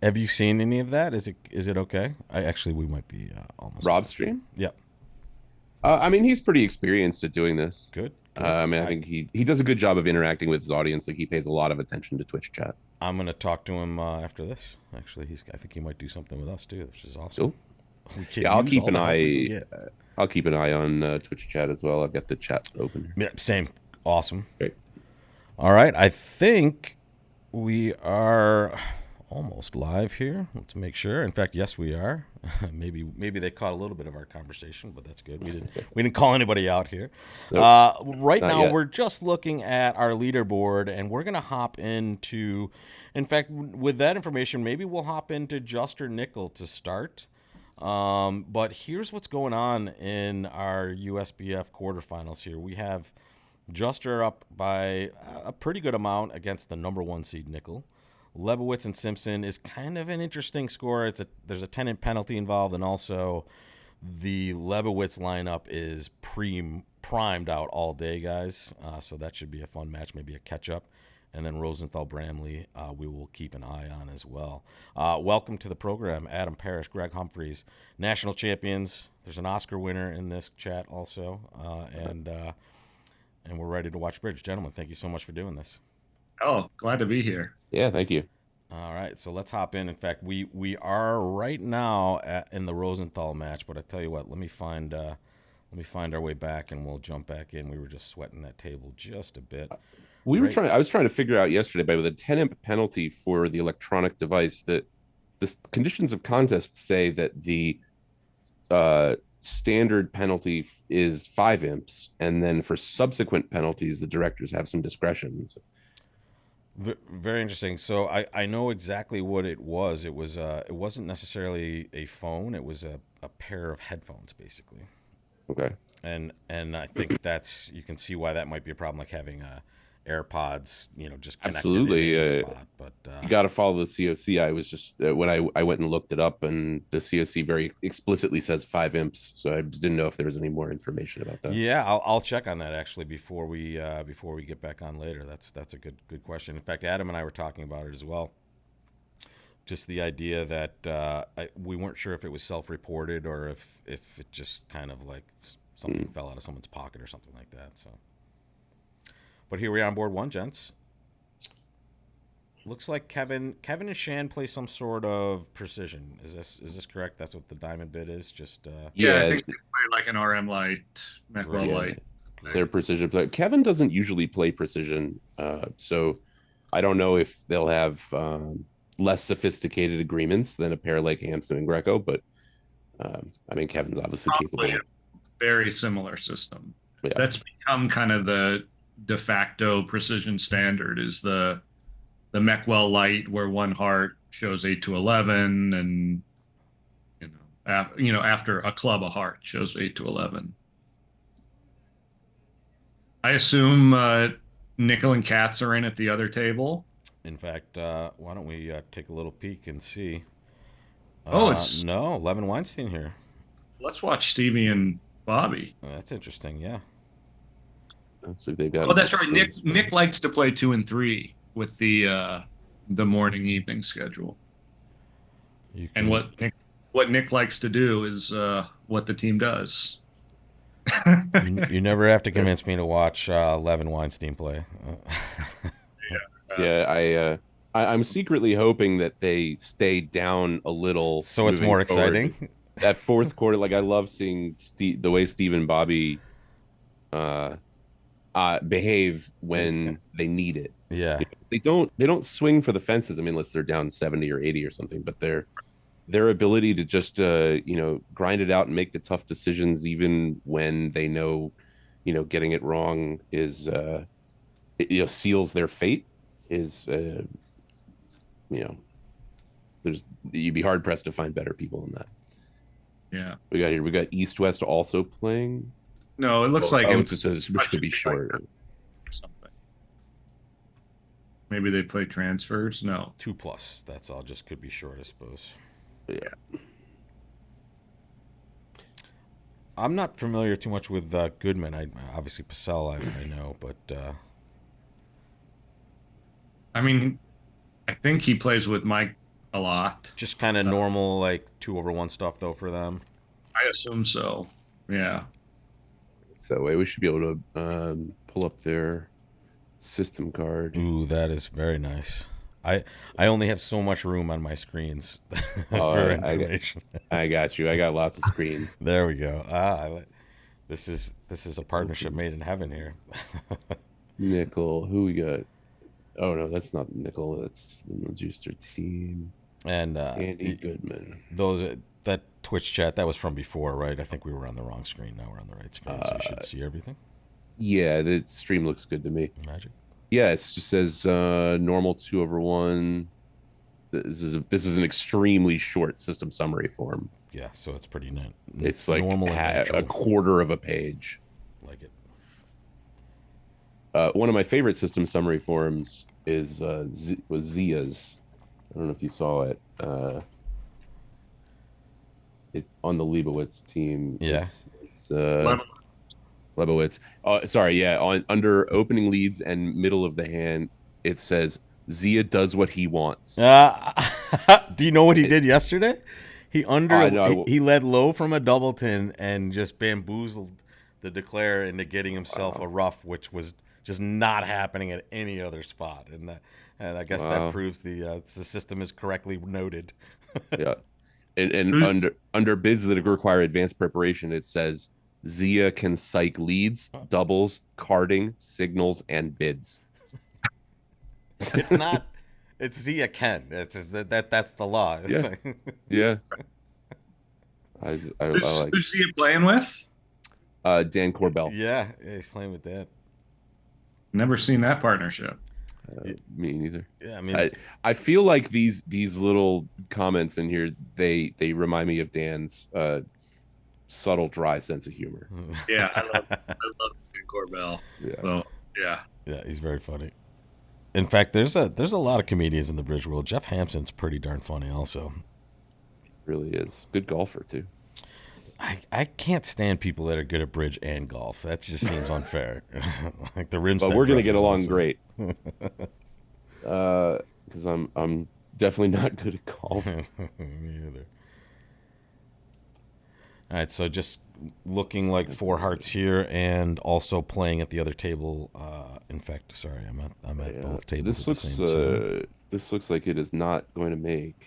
Have you seen any of that? Is it okay? We might be almost Rob's stream? Yep. I mean, he's pretty experienced at doing this. Good. Good. I mean, I think he does a good job of interacting with his audience. Like he pays a lot of attention to Twitch chat. I'm gonna talk to him after this. Actually, I think he might do something with us too, which is awesome. Cool. We can Yeah, I'll use keep all an the help we can eye. get. I'll keep an eye on Twitch chat as well. I've got the chat open. Yeah, same. Awesome. Great. All right, I think we are almost live here. Let's make sure. In fact, yes, we are. maybe they caught a little bit of our conversation, but that's good. We didn't call anybody out here. Nope, Right not now, yet. we're just looking at our leaderboard, and we're gonna hop into. In fact, with that information, maybe we'll hop into Juster Nickel to start. But here's what's going on in our USBF quarterfinals here. We have Juster up by a pretty good amount against the number one seed Nickel. Lebowitz and Simpson is kind of an interesting score. There's a 10 penalty involved, and also the Lebowitz lineup is primed out all day, guys. So that should be a fun match, maybe a catch up. And then Rosenthal Bramley, we will keep an eye on as well. Welcome to the program, Adam Parrish, Greg Humphreys, national champions. There's an Oscar winner in this chat also, and we're ready to watch bridge, gentlemen. Thank you so much for doing this. Oh, glad to be here. Yeah, thank you. All right, so let's hop in. In fact, we are right now in the Rosenthal match, but I tell you what, let me find our way back, and we'll jump back in. We were just sweating that table just a bit. I was trying to figure out yesterday, but with a 10 imp penalty for the electronic device, that the conditions of contest say that the standard penalty is 5 imps, and then for subsequent penalties, the directors have some discretion. So. Very interesting. So I know exactly what it was. It wasn't necessarily a phone. It was a pair of headphones, basically. Okay. And I think you can see why that might be a problem, like having AirPods, just connected Absolutely. in a spot. But you got to follow the COC. I was just when I went and looked it up, and the COC very explicitly says 5 imps. So I just didn't know if there was any more information about that. Yeah, I'll check on that actually before we get back on later. That's a good question. In fact, Adam and I were talking about it as well. Just the idea that we weren't sure if it was self-reported or if it just kind of like something fell out of someone's pocket or something like that. So. But here we are on board one, gents. Looks like Kevin and Shan play some sort of precision. Is this correct? That's what the diamond bit is. Just Yeah, I think they play like an RM light, Macwell light. They're precision player. Kevin doesn't usually play precision, so I don't know if they'll have less sophisticated agreements than a pair like Hansen and Greco. But I mean, Kevin's obviously Probably capable. a very similar system. Yeah. That's become kind of the de facto precision standard, is the Meckwell light, where one heart shows 8 to 11, and after a club a heart shows 8 to 11. I assume Nickel and Katz are in at the other table. in fact, why don't we take a little peek and see? It's no Levin Weinstein here. Let's watch Stevie and Bobby. That's interesting. Yeah. So they've got. Oh, that's right. Nick likes to play 2 and 3 with the morning evening schedule. And what Nick likes to do is what the team does. you never have to convince me to watch Levin Weinstein play. I'm secretly hoping that they stay down a little, so it's more forward. exciting. That fourth quarter, like I love seeing the way Steve and Bobby behave when they need it. Yeah, they don't swing for the fences. I mean, unless they're down 70 or 80 or something. But their ability to just grind it out and make the tough decisions, even when they know getting it wrong is seals their fate. Is you'd be hard pressed to find better people than that. Yeah, we got East West also playing. No, it looks like it's supposed to be short or something. Maybe they play transfers. No, 2+. That's all. Just could be short, I suppose. Yeah. I'm not familiar too much with Goodman. I obviously Pacell I know, but I mean, I think he plays with Mike a lot. Just kind of normal, like 2/1 stuff though for them. I assume so. Yeah. So that way we should be able to pull up their system card. Ooh, that is very nice. I only have so much room on my screens for information. I got you. I got lots of screens. There we go. This is a partnership made in heaven here. Nickel. Who we got? Oh no, that's not Nickel. That's the Juicer team. And Andy Goodman. That Twitch chat that was from before, right? I think we were on the wrong screen. Now we're on the right screen, so you should see everything. Yeah, the stream looks good to me. Magic. Yeah, it just says normal 2/1. This is an extremely short system summary form. Yeah, so it's pretty neat. It's like normal a quarter of a page. Like it. One of my favorite system summary forms was Zia's. I don't know if you saw it. On the Leibowitz team. Yeah. It's Leibowitz. Sorry, yeah. Under opening leads and middle of the hand, it says Zia does what he wants. Do you know what he did yesterday? He led low from a doubleton and just bamboozled the declare into getting himself a ruff, which was just not happening at any other spot. And I guess that proves the system is correctly noted. Yeah. And under bids that require advanced preparation, it says Zia can psych leads, doubles, carding, signals, and bids. It's not. It's Zia can. That's the law. Yeah. Yeah. I like. Who's Zia playing with? Dan Corbell. Yeah, he's playing with that. Never seen that partnership. Me neither. Yeah, I mean, I feel like these little comments in here they remind me of Dan's subtle, dry sense of humor. Yeah, I love Dan Corbell. Yeah. So, yeah. Yeah, he's very funny. In fact, there's a lot of comedians in the bridge world. Jeff Hampson's pretty darn funny, also. Really is good golfer too. I can't stand people that are good at bridge and golf. That just seems unfair. Like the Rimstead. But we're gonna get along also. great. Because I'm definitely not good at golf. Me either. All right, so just looking like 4 hearts here, and also playing at the other table. In fact, sorry, I'm at both tables. This looks like it is not going to make.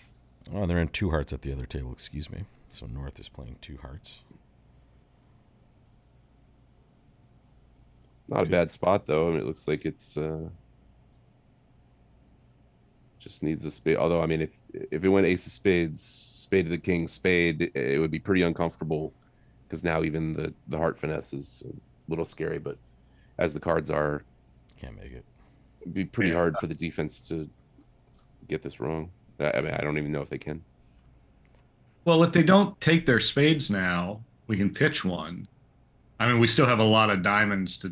Oh, they're in 2 hearts at the other table. Excuse me. So North is playing 2 hearts. Not a bad spot though. I mean, it looks like it's just needs a spade. Although, I mean, if it went ace of spades, spade of the king, spade, it would be pretty uncomfortable because now even the heart finesse is a little scary. But as the cards are, can't make it. It'd be pretty hard for the defense to get this wrong. I mean, I don't even know if they can. Well, if they don't take their spades now, we can pitch one. I mean, we still have a lot of diamonds to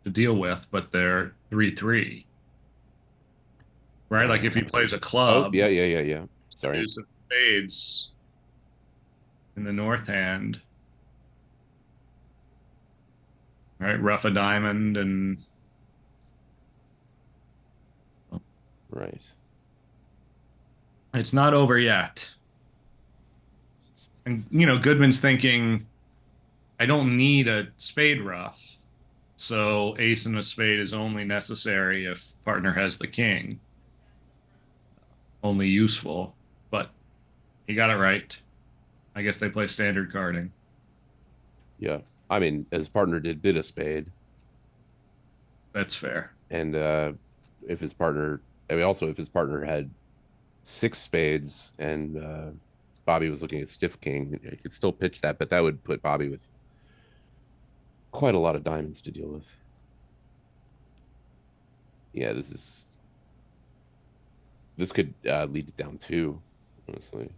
deal with, but they're 3-3. Right? Like if he plays a club. Oh, yeah. Sorry. Use the spades in the north hand. All right, rough a diamond and. Right. It's not over yet. And, Goodman's thinking, I don't need a spade ruff. So ace and a spade is only necessary if partner has the king. Only useful. But he got it right. I guess they play standard carding. Yeah. I mean, his partner did bid a spade. That's fair. And if his partner had 6 spades and Bobby was looking at stiff king, he could still pitch that, but that would put Bobby with quite a lot of diamonds to deal with. Yeah, this could lead to down 2, honestly.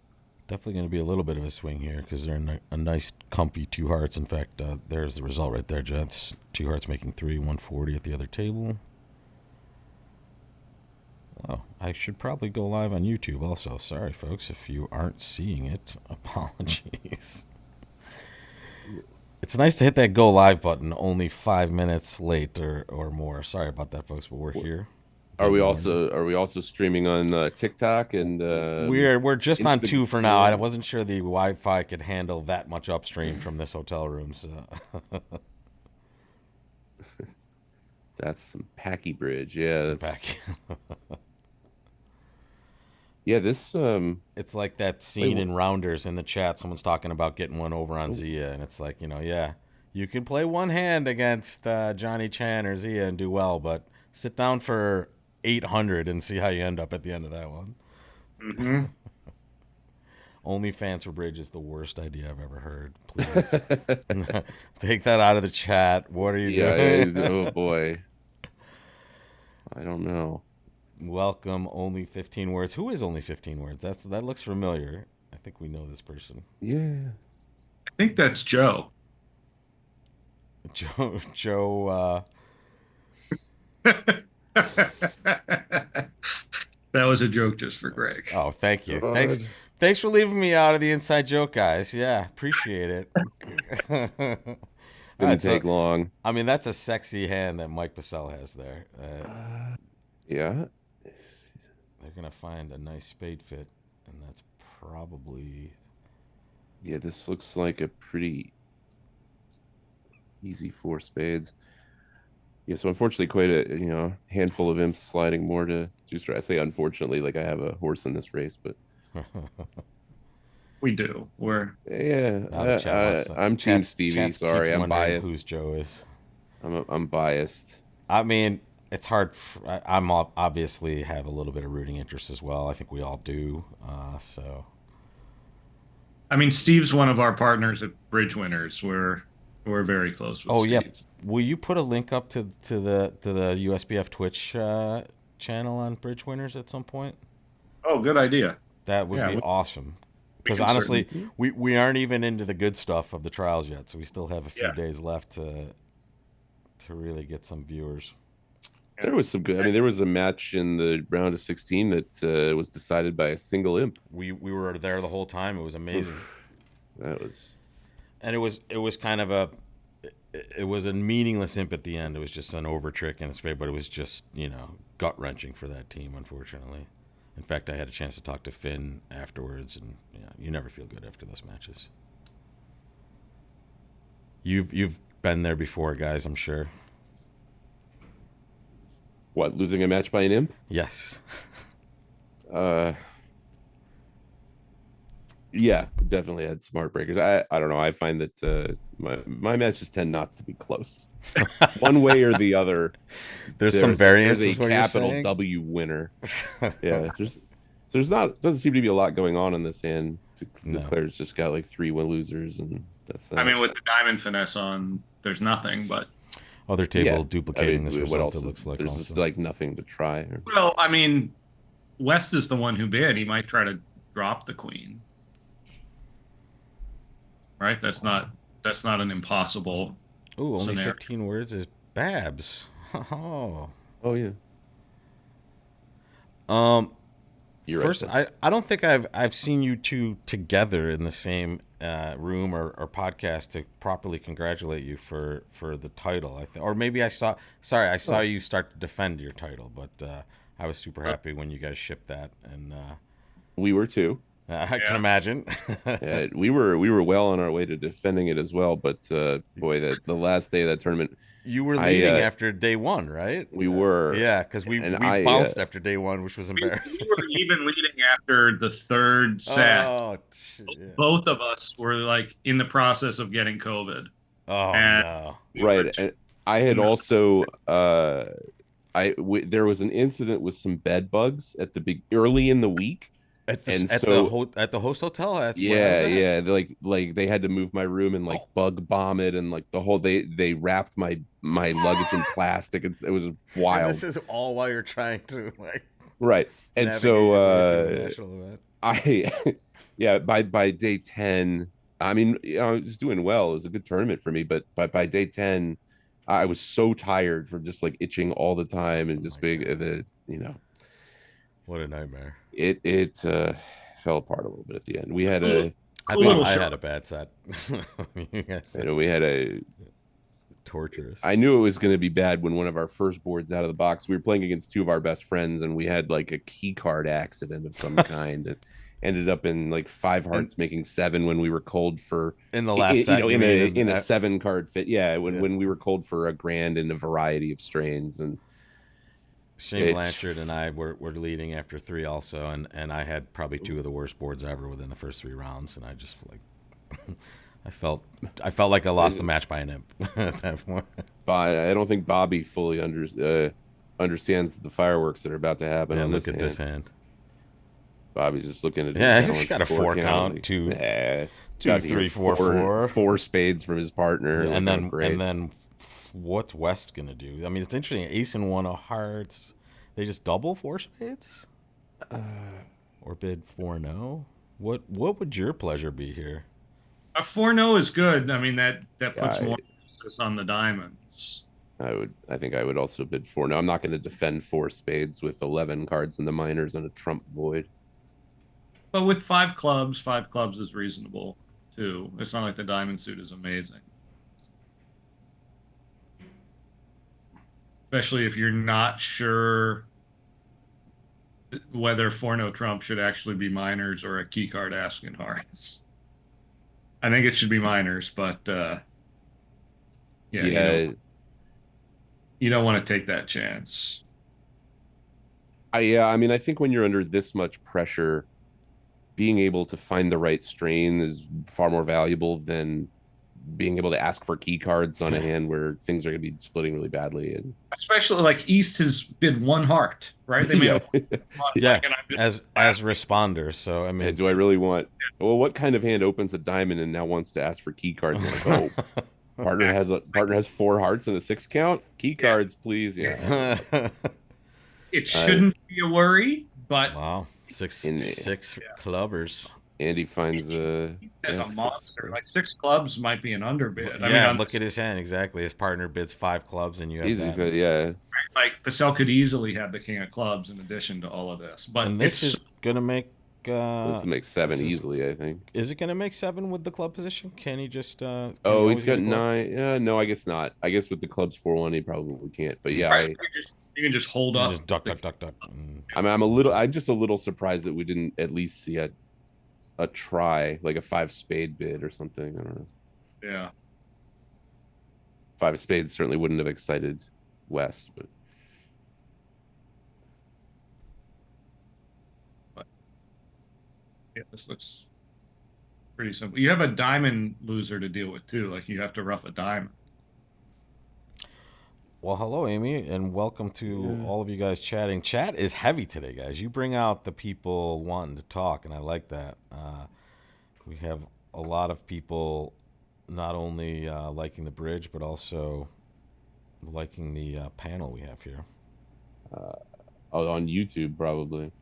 Definitely going to be a little bit of a swing here because they're in a nice, comfy 2 hearts. In fact, there's the result right there, gents. 2 hearts making 3, 140 at the other table. Wow, I should probably go live on YouTube also. Sorry, folks, if you aren't seeing it. Apologies. It's nice to hit that go live button only 5 minutes late or more. Sorry about that, folks, but we're here. Are we morning. also streaming on TikTok and We're just on 2 for now. I Instagram? wasn't sure the Wi-Fi could handle that much upstream from this hotel room. So That's some Packy Bridge. Yeah, that's back. yeah. This It's like that wait, scene in Rounders in the chat. Someone's talking about getting one over on oh, Zia, and it's like, yeah, you can play one hand against Johnny Chan or Zia and do well, but sit down for 800 and see how you end up at the end of that one. Mm-hmm. OnlyFans for Bridge is the worst idea I've ever heard. Please take that out of the chat. What are you yeah. doing? Oh boy, I don't know. Welcome, only 15 words. Who is only 15 words? That looks familiar. I think we know this person. Yeah, I think that's Joe. Joe. That was a joke just for Greg. Oh, thank you. God. Thanks for leaving me out of the inside joke, guys. Yeah, appreciate it. All Didn't right, so take long. I mean that's a sexy hand that Mike Bassell has there. Yeah, They're gonna find a nice spade fit, and that's probably yeah. This looks like a pretty easy 4 spades. Yeah, so unfortunately, quite a handful of imps sliding more to Juicer. I say unfortunately, like I have a horse in this race, but We do. We're yeah, now the chat wants to, I'm Team Stevie. chat's keep Sorry, I'm wondering biased. whose Joe is. I'm biased. I mean, it's hard. I'm obviously have a little bit of rooting interest as well. I think we all do. So I mean, Steve's one of our partners at Bridge Winners. We're very close with oh Steve. yep. Will you put a link up to the USBF Twitch channel on Bridge Winners at some point? Oh, good idea. That would Yeah, be awesome. we Because can honestly, certainly. we aren't even into the good stuff of the trials yet, so we still have a few Yeah. days left to really get some viewers. There was some good. I mean, there was a match in the round of 16 that was decided by a single imp. We were there the whole time. It was amazing. Oof, that was And it was kind of it was a meaningless imp at the end. It was just an over trick and a spade, but it was just gut wrenching for that team, unfortunately. In fact, I had a chance to talk to Finn afterwards, and you never feel good after those matches. You've been there before, guys. I'm sure. what, losing a match by an imp. Yes. Uh, yeah, definitely had some heartbreakers. I don't know. I find that my matches tend not to be close, one way or the other. There's some variance. There's Is a what you're capital saying? W winner. Yeah, there's not doesn't seem to be a lot going on in this hand. The No. players just got like 3 losers, and that's that. I mean, with the diamond finesse on, there's nothing. But Other table Yeah, I duplicating mean, this what result. else? It looks like There's also. just like nothing to try. well, I mean, West is the one who bid. He might try to drop the queen. Right? That's not an impossible Ooh, only scenario. 15 words is Babs. Oh. Oh yeah, Um. you're First, right. I don't think I've seen you two together in the same room or podcast to properly congratulate you for the title. Or maybe I saw. Sorry, I saw you start to defend your title, but I was super happy when you guys shipped that, and We were too. I can Yeah. imagine. We were well on our way to defending it as well. But boy, the last day of that tournament, You were I, leading after day one, right? we were. Yeah, because we And I, bounced after day one, which was We embarrassing. were even leading after the third set. Oh, shit, yeah. Both of us were like in the process of getting COVID. Oh And- no. We were Right, and I had also there was an incident with some bed bugs at the early in the week. At And at so- the host hotel. Yeah. Like they had to move my room and like bug bomb it, and like the whole they wrapped my luggage in plastic. It was And wild. this is all while you're trying to like. Right, and navigate so your way through the national event. I yeah, by day 10, I mean, I was doing well. It was a good tournament for me, but by day 10, I was so tired from just like itching all the time and just my being God. the What a nightmare. it fell apart a little bit at the end. We had a I Cool thought little I show. had a bad set. You guys- we had a Torturous. I knew it was going to be bad when one of our first boards out of the box, we were playing against two of our best friends, and we had like a key card accident of some kind. It ended up in like 5 hearts making 7 when we were cold for In the last set, in a 7 card fit. Yeah, Yeah. when we were cold for a grand in a variety of strains, and Shane Blanchard and I were leading after 3 also, and I had probably 2 of the worst boards ever within the first 3 rounds, and I just like I felt like I lost the match by an imp at that point. But I don't think Bobby fully understands the fireworks that are about to happen. Yeah, on look this at this hand. Bobby's just looking at Yeah, he's got a 4 count, like, 2, nah, 2, 3, 4, 4, 4 spades from his partner, and then great. what's West gonna do? I mean, it's interesting. Ace and 1 of hearts. They just double 4 spades, or bid 4-0. What would your pleasure be here? A 4-0 is good. I mean, that puts more emphasis on the diamonds. I think I would also bid 4. No, I'm not going to defend 4 spades with 11 cards in the minors and a trump void. But with 5 clubs is reasonable too. It's not like the diamond suit is amazing. Especially if you're not sure whether 4-0 trump should actually be minors or a key card asking hearts. I think it should be minors, but yeah, you don't want to take that chance. I mean, I think when you're under this much pressure, being able to find the right strain is far more valuable than being able to ask for key cards on a hand where things are going to be splitting really badly. And especially like East has bid 1 heart, right? They made yeah, as responders. So I mean, do I really want? Well, what kind of hand opens a diamond and now wants to ask for key cards? Like, oh, partner has 4 hearts and a 6 count. Key cards, please. Yeah. It shouldn't be a worry, but wow, six clubbers. Andy finds a monster. Like 6 clubs might be an underbid. Yeah, I mean, look at his hand exactly. His partner bids 5 clubs, and you have that. Yeah. Like Purcell could easily have the king of clubs in addition to all of this, but and this is gonna make. This make 7 easily, I think. Is it gonna make 7 with the club position? Can he just? Oh, he's got 9. No, I guess not. I guess with the clubs 4-1, he probably can't. But yeah, right. You can just hold up. Just duck. I mean, I'm just a little surprised that we didn't at least see a try, like a 5 spade bid or something. I don't know. Yeah. 5 spades certainly wouldn't have excited West, but yeah, this looks pretty simple. You have a diamond loser to deal with too. Like you have to rough a diamond. Well, hello, Amy, and welcome to all of you guys chatting. Chat is heavy today, guys. You bring out the people wanting to talk, and I like that. We have a lot of people not only liking the bridge, but also liking the panel we have here. On YouTube, probably.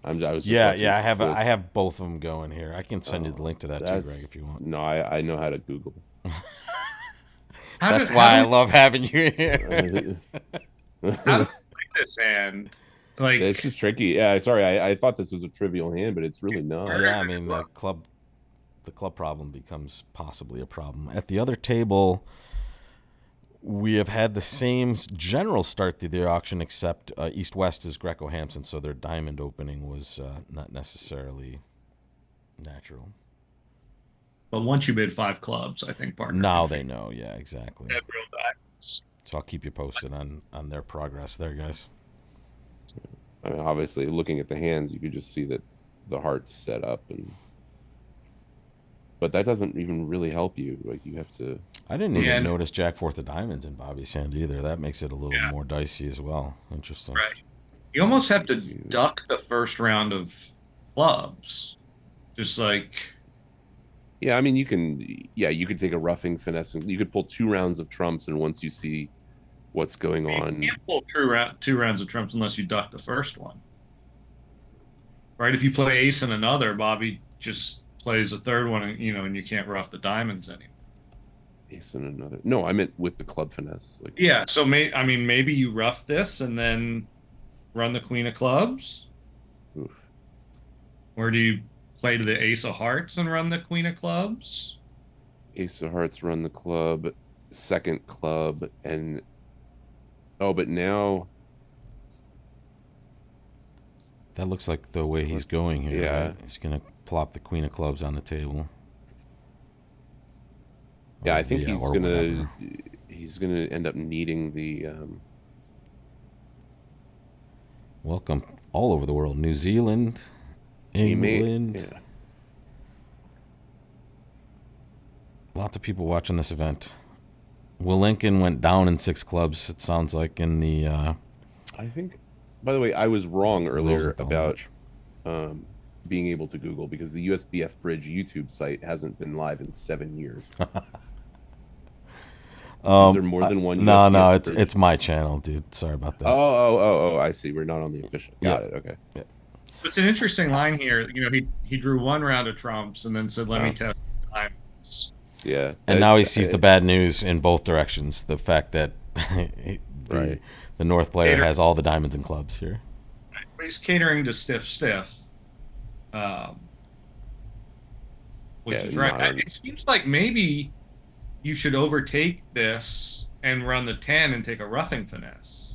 I have both of them going here. I can send you the link to that too, Greg, if you want. No, I know how to Google. That's why I love having you here. How do you like this hand? Like it's just tricky. Yeah, sorry. I thought this was a trivial hand, but it's really not. Yeah, I mean the club problem becomes possibly a problem. At the other table, we have had the same general start to the auction, except East-West is Greco-Hampton, so their diamond opening was not necessarily natural. But once you bid 5 clubs, I think partner. Now they know, yeah, exactly. Real diamonds. So I'll keep you posted on their progress there, guys. I mean, obviously, looking at the hands, you could just see that the heart's set up, but that doesn't even really help you. Like you have to. I didn't even notice Jack 4 of diamonds in Bobby's hand either. That makes it a little more dicey as well. Interesting. Right. You almost have to duck the first round of clubs, just like. Yeah, I mean, you could take a roughing finesse, and you could pull 2 rounds of trumps, and once you see what's going on, you can't pull 2 rounds of trumps unless you duck the first one. Right? If you play ace and another, Bobby just plays a third one, and you can't rough the diamonds anymore. Ace and another. No, I meant with the club finesse. Like yeah, so maybe you rough this and then run the queen of clubs. Oof. Or do you play to the ace of hearts and run the queen of clubs? Ace of hearts, run the club. second club, and but now That looks like the way he's going here. Yeah. Right? He's gonna plop the queen of clubs on the table. I think he's or gonna whatever. end up needing the Welcome all over the world. New Zealand, England. yeah. Lots of people watching this event. Will Lincoln went down in 6 clubs, it sounds like, in the I think, by the way, I was wrong earlier Rosenthal about match. being able to Google, because the USBF Bridge YouTube site hasn't been live in 7 years. Is there more than one? No, USBF Bridge? it's my channel, dude. Sorry about that. Oh! I see. We're not on the official. Got it. Okay. Yeah. It's an interesting line here. He drew one round of trumps and then said, "Let me test the diamonds." Yeah. And now he sees the bad news in both directions. The fact that the North player has all the diamonds and clubs here. He's catering to stiff, which is right. It seems like maybe you should overtake this and run the 10 and take a roughing finesse,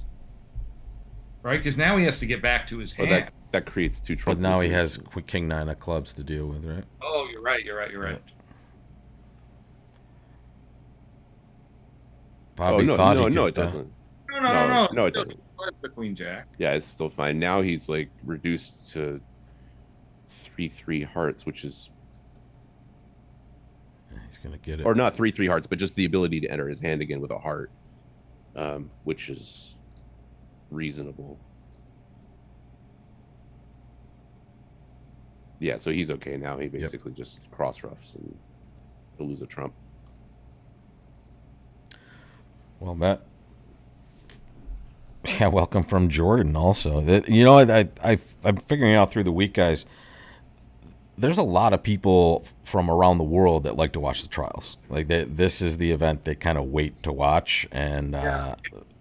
right? Because now he has to get back to his hand. That creates 2 trump. But now he has king 9 of clubs to deal with, right? Oh, you're right. Yeah. Bobby thought it doesn't. No, it doesn't. That's the queen jack. Yeah, it's still fine. Now he's like reduced to 3-3 hearts, which is he's gonna get it. Or not 3-3 hearts, but just the ability to enter his hand again with a heart, which is reasonable. Yeah, so he's okay now. He basically just cross roughs and he'll lose a trump. Well, Matt. Yeah, welcome from Jordan also. I'm figuring out through the week, guys, there's a lot of people from around the world that like to watch the trials. Like this is the event they kind of wait to watch, and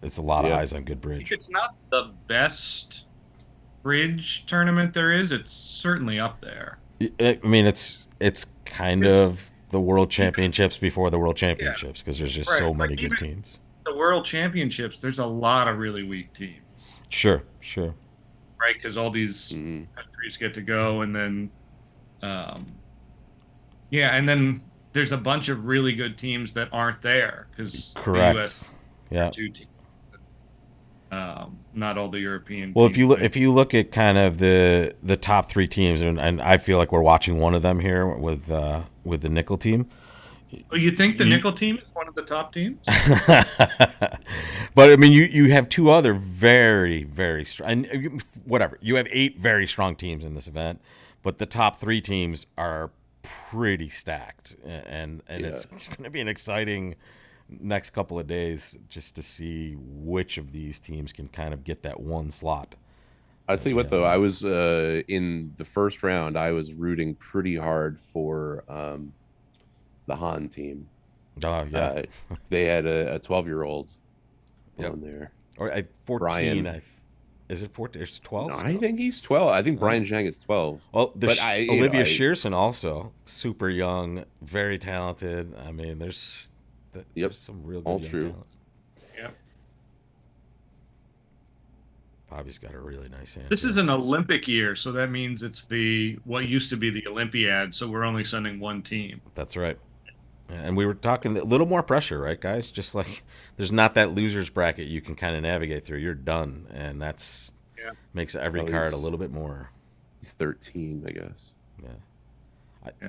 it's a lot of eyes on good bridge. It's not the best bridge tournament there is. It's certainly up there. It's kind of the World Championships before the World Championships, because there's just so many good teams. The World Championships, there's a lot of really weak teams. Sure. Right, because all these countries get to go, and then, and then there's a bunch of really good teams that aren't there because the U.S. two teams. Not all the European. Well, if you look at kind of the top 3 teams, and I feel like we're watching one of them here with the nickel team. Oh, you think the nickel team is one of the top teams? But I mean, you have 2 other very, very strong. And whatever, you have 8 very strong teams in this event, but the top 3 teams are pretty stacked, and it's going to be an exciting next couple of days just to see which of these teams can kind of get that one slot. I'll tell you what, though, I was in the first round, I was rooting pretty hard for the Han team. Oh yeah, they had a 12-year-old on there. Or 14. Brian, is it 14? It's 12. No, I think he's 12. I think Brian Zhang is 12. Well, Olivia Shearson also super young, very talented. I mean, there's some real good all true. Talent. Yep. Bobby's got a really nice hand. This is an Olympic year, so that means it's what used to be the Olympiad. So we're only sending one team. That's right. And we were talking a little more pressure, right, guys? Just like there's not that loser's bracket you can kind of navigate through. You're done, and that's makes every card a little bit more. He's 13, I guess. Yeah.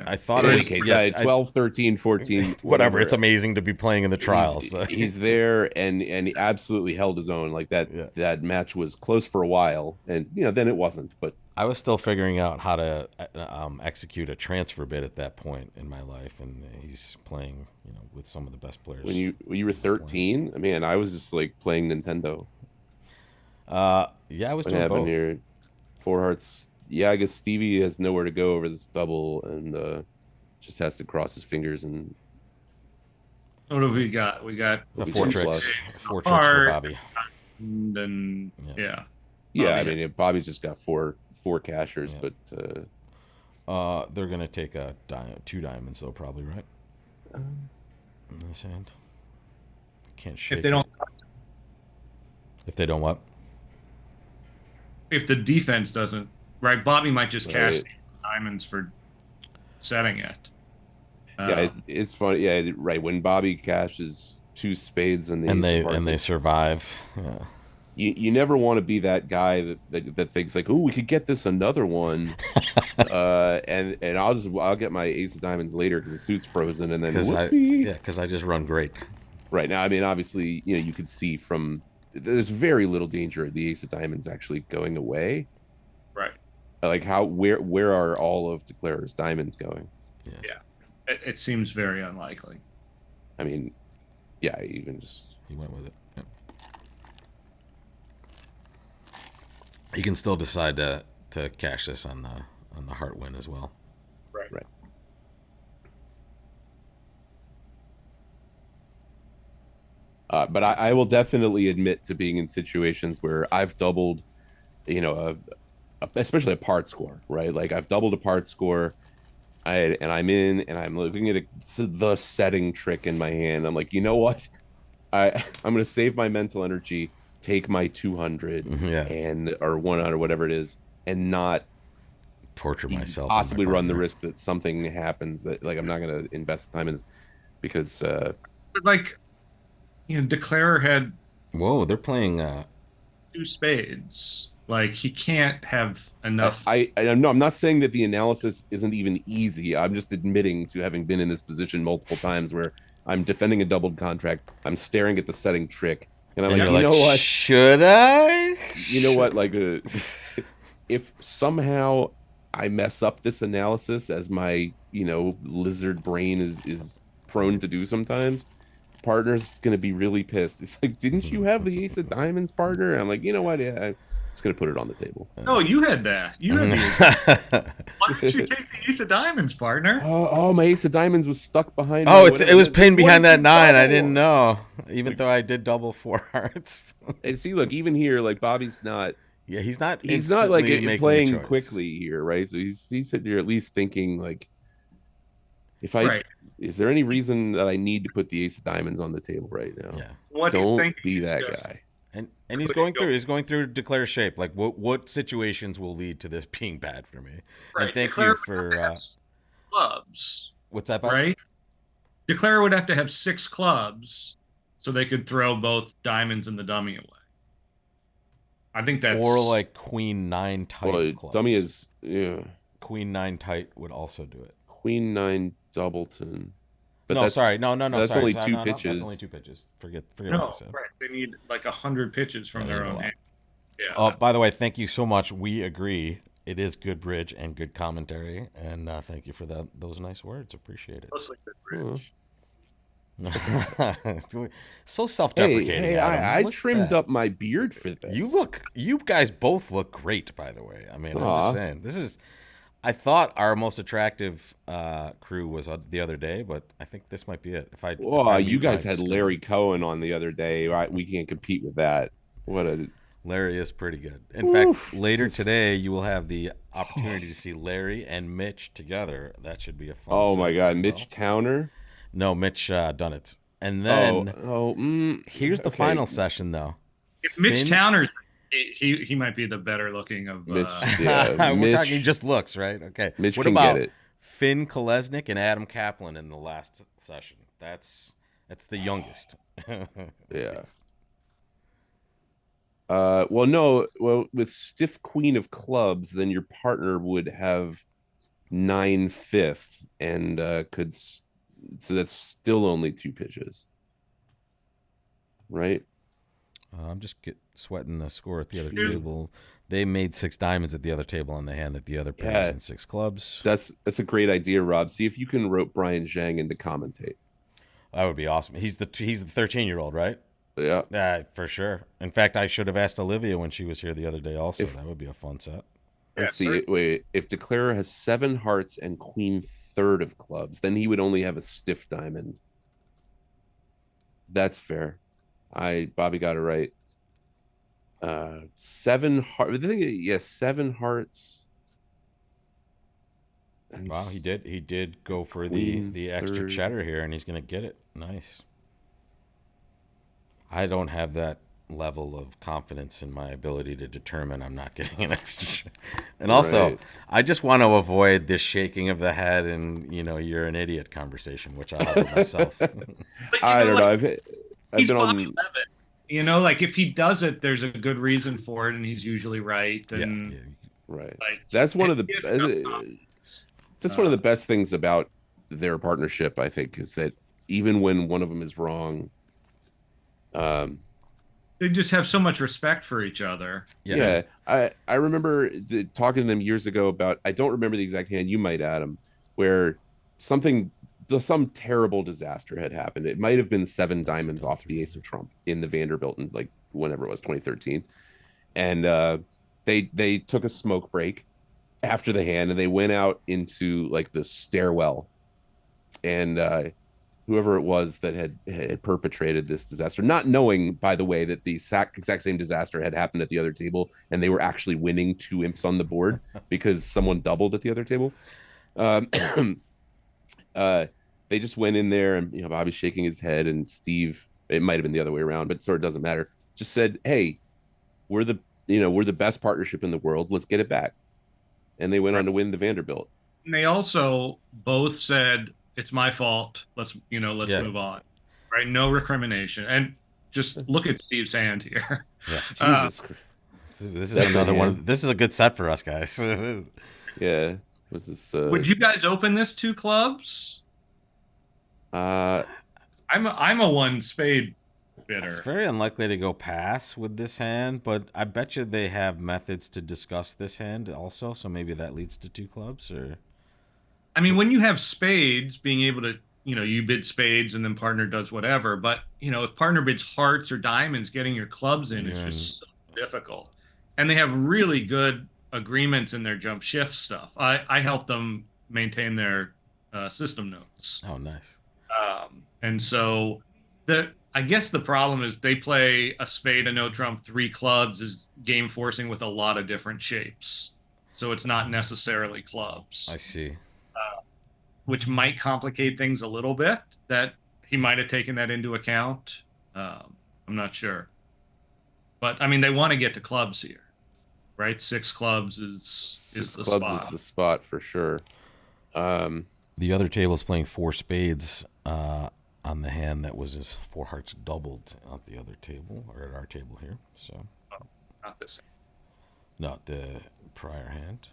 I thought in any case, 12, 13, 14. Whatever. It's amazing to be playing in the trials. He's there, and he absolutely held his own. Like that match was close for a while, and then it wasn't. But I was still figuring out how to execute a transfer bid at that point in my life, and he's playing, with some of the best players. When you were 13, man, I was just like playing Nintendo. I was doing both. Here, 4 hearts. Yeah, I guess Stevie has nowhere to go over this double, and just has to cross his fingers. And what have we got? We got a 4 tricks. 4 tricks for Bobby. And then I mean, Bobby's just got four cashers, but they're gonna take 2 diamonds though, probably, right? In this hand. can't shake If they don't, it. If they don't what? if the defense doesn't, right? Bobby might just cash Right. the diamonds for setting it. Yeah, Um, it's funny. Yeah, right. When Bobby cashes two spades and the And ace of they hearts, survive. Yeah. you never want to be that guy that thinks like, oh, we could get this another one, and I'll get my ace of diamonds later because the suit's frozen, and then whoopsie. Because I just run great. Right now, I mean, obviously, you could see from there's very little danger of the ace of diamonds actually going away. right. Like where are all of Declarer's diamonds going? Yeah. It seems very unlikely. I mean, yeah, even just He went with it. Yep. You can still decide to cash this on the heart win as well. right. But I will definitely admit to being in situations where I've doubled, especially a part score, right? Like I've doubled a part score, and I'm in, and I'm looking at the setting trick in my hand. I'm like, you know what? I'm gonna save my mental energy, take my 200 Yeah. and or 100 whatever it is, and not Torture myself. possibly and my run the partner. risk that something happens that like I'm not gonna invest time in this because But like, Declarer had Whoa, they're playing. two spades. Like he can't have enough. I'm not saying that the analysis isn't even easy. I'm just admitting to having been in this position multiple times where I'm defending a doubled contract. I'm staring at the setting trick, and I'm And like, you're you like, know what? should I? You know what? Like, if somehow I mess up this analysis, as my lizard brain is prone to do sometimes, partner's gonna be really pissed. It's like, didn't you have the ace of diamonds, partner? And I'm like, you know what? Yeah, I'm just gonna put it on the table. Oh, you had that. You had the. Why didn't you take the ace of diamonds, partner? Oh, my ace of diamonds was stuck behind. Oh, my it was whatever. pinned What behind did that you 9. I double? didn't know. Even Like, though I did double 4 hearts. and see, look, even here, like Bobby's not. Yeah, he's not He's not like instantly making a playing choice. quickly here, right? So he's sitting here at least thinking like, Right. is there any reason that I need to put the ace of diamonds on the table right now? Yeah. What he's Don't thinking be is that just, guy. And he's going through. He's going through declare shape. Like what situations will lead to this being bad for me? Right. And thank Declare you for would have clubs, what's that about? right? Declare would have to have 6 clubs so they could throw both diamonds and the dummy away. I think that's Or like Queen 9 tight. Well, clubs. dummy is Queen 9 tight would also do it. Queen 9 Doubleton. But No, sorry, no. That's sorry, only sorry, two no, pitches. That's only 2 pitches. Forget what no I said. right. They need like 100 pitches from their own hand. Yeah. By the way, thank you so much. We agree. It is good bridge and good commentary, and thank you for those nice words. Appreciate it. Mostly good bridge. So self-deprecating. Hey, Adam. I Look at trimmed that. up my beard for this. You guys both look great, by the way. I mean, I'm Aw. just saying. I thought our most attractive crew was the other day, but I think this might be it. If I You meet guys my had score. Larry Cohen on the other day. Right? We can't compete with that. What a Larry is pretty good. In Oof, fact, later just- today you will have the opportunity to see Larry and Mitch together. That should be a fun. Oh set my God, as Mitch well. Towner. No, Mitch Dunnett. And then here's the okay. final session, though. If Mitch Finn- Towner's he might be the better looking of Mitch. We're Mitch, talking just looks, right? Okay. Mitch what can about get it. Finn Kolesnik and Adam Kaplan in the last session? That's the youngest. Yeah. Well, no. Well, with stiff queen of clubs, then your partner would have 9/5 and so that's still only 2 pitches, right? I'm just sweating the score at the other Shoot. table. They made 6 diamonds at the other table on the hand that the other pair Yeah. was in 6 clubs. That's a great idea, Rob. See if you can rope Brian Zhang into commentate. That would be awesome. He's the 13-year-old, right? Yeah. Yeah, for sure. In fact, I should have asked Olivia when she was here the other day also. That would be a fun set. Let's Yeah, see. Wait, if Declarer has 7 hearts and queen third of clubs, then he would only have a stiff diamond. That's fair. Bobby got it right. 7 heart. The thing, yes, 7 hearts. Wow, he did go for Queen the extra third. cheddar here, and he's gonna get it. Nice. I don't have that level of confidence in my ability to determine I'm not getting an extra. And also, Right. I just want to avoid this shaking of the head and you're an idiot conversation, which I'll have with myself. But I don't know. like I've he's been Bobby on. Levitt. Like if he does it, there's a good reason for it, and he's usually right. Yeah, And yeah. Right. like That's one if of he has enough the confidence, that's one of the best things about their partnership, I think, is that even when one of them is wrong, um, they just have so much respect for each other. Yeah. yeah, I remember talking to them years ago about, I don't remember the exact hand, you might, Adam, where something some terrible disaster had happened. It might have been seven diamonds off the ace of trump in the Vanderbilt in like whenever it was 2013, and they took a smoke break after the hand and they went out into like the stairwell, and whoever it was that had perpetrated this disaster, not knowing, by the way, that the exact same disaster had happened at the other table, and they were actually winning 2 imps on the board because someone doubled at the other table. Um, uh, they just went in there, and Bobby's shaking his head, and Steve, it might have been the other way around, but it sort of doesn't matter. Just said, "Hey, we're the we're the best partnership in the world. Let's get it back." And they went Right. on to win the Vanderbilt. And they also both said, "It's my fault. Let's Yeah. move on." Right? No recrimination. And just look at Steve's hand here. Yeah. Jesus, This is that's a another one. hand. This is a good set for us, guys. Yeah, was this? Would you guys open this 2 clubs? Uh, I'm a one spade It's bidder. very unlikely to go pass with this hand, but I bet you they have methods to discuss this hand also. So maybe that leads to 2 clubs, or I mean, when you have spades, being able to, you bid spades and then partner does whatever. But, if partner bids hearts or diamonds, getting your clubs in is you're in. just so difficult. And they have really good agreements in their jump shift stuff. I help them maintain their system notes. Oh, nice. And so I guess the problem is they play a spade, a no trump, 3 clubs is game forcing with a lot of different shapes. So it's not necessarily clubs, I see. which might complicate things a little bit. That he might have taken that into account. I'm not sure. But I mean, they want to get to clubs here, right? 6 clubs is Six the clubs is spot. the spot for sure. Um, The other table is playing 4 spades on the hand that was his 4 hearts doubled at the other table, or at our table here. So, Oh, not this. not the prior hand.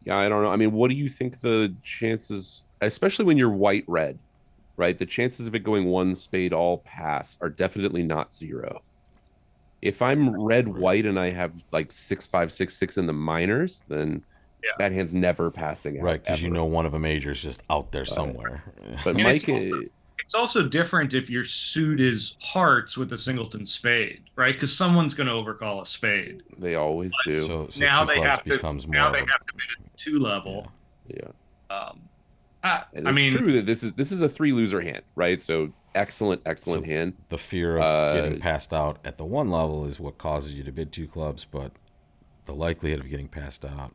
yeah, I don't know. I mean, what do you think the chances, especially when you're white red, right? The chances of it going one spade all pass are definitely not zero. If I'm red white and I have like 6 5 6 6 in the minors, then Yeah. that hand's never passing out. Right, because ever. one of the majors just out there Right. somewhere. But And Mike, it's also different if your suit is hearts with a singleton spade, right? Because someone's going to overcall a spade. they always do. So Now 2 they clubs have to becomes more. now of they a- have to bid at the 2 level. Yeah. Um, And I it's mean, true that this is a 3 loser hand, right? So excellent So hand. the fear of getting passed out at the 1 level is what causes you to bid 2 clubs, but the likelihood of getting passed out,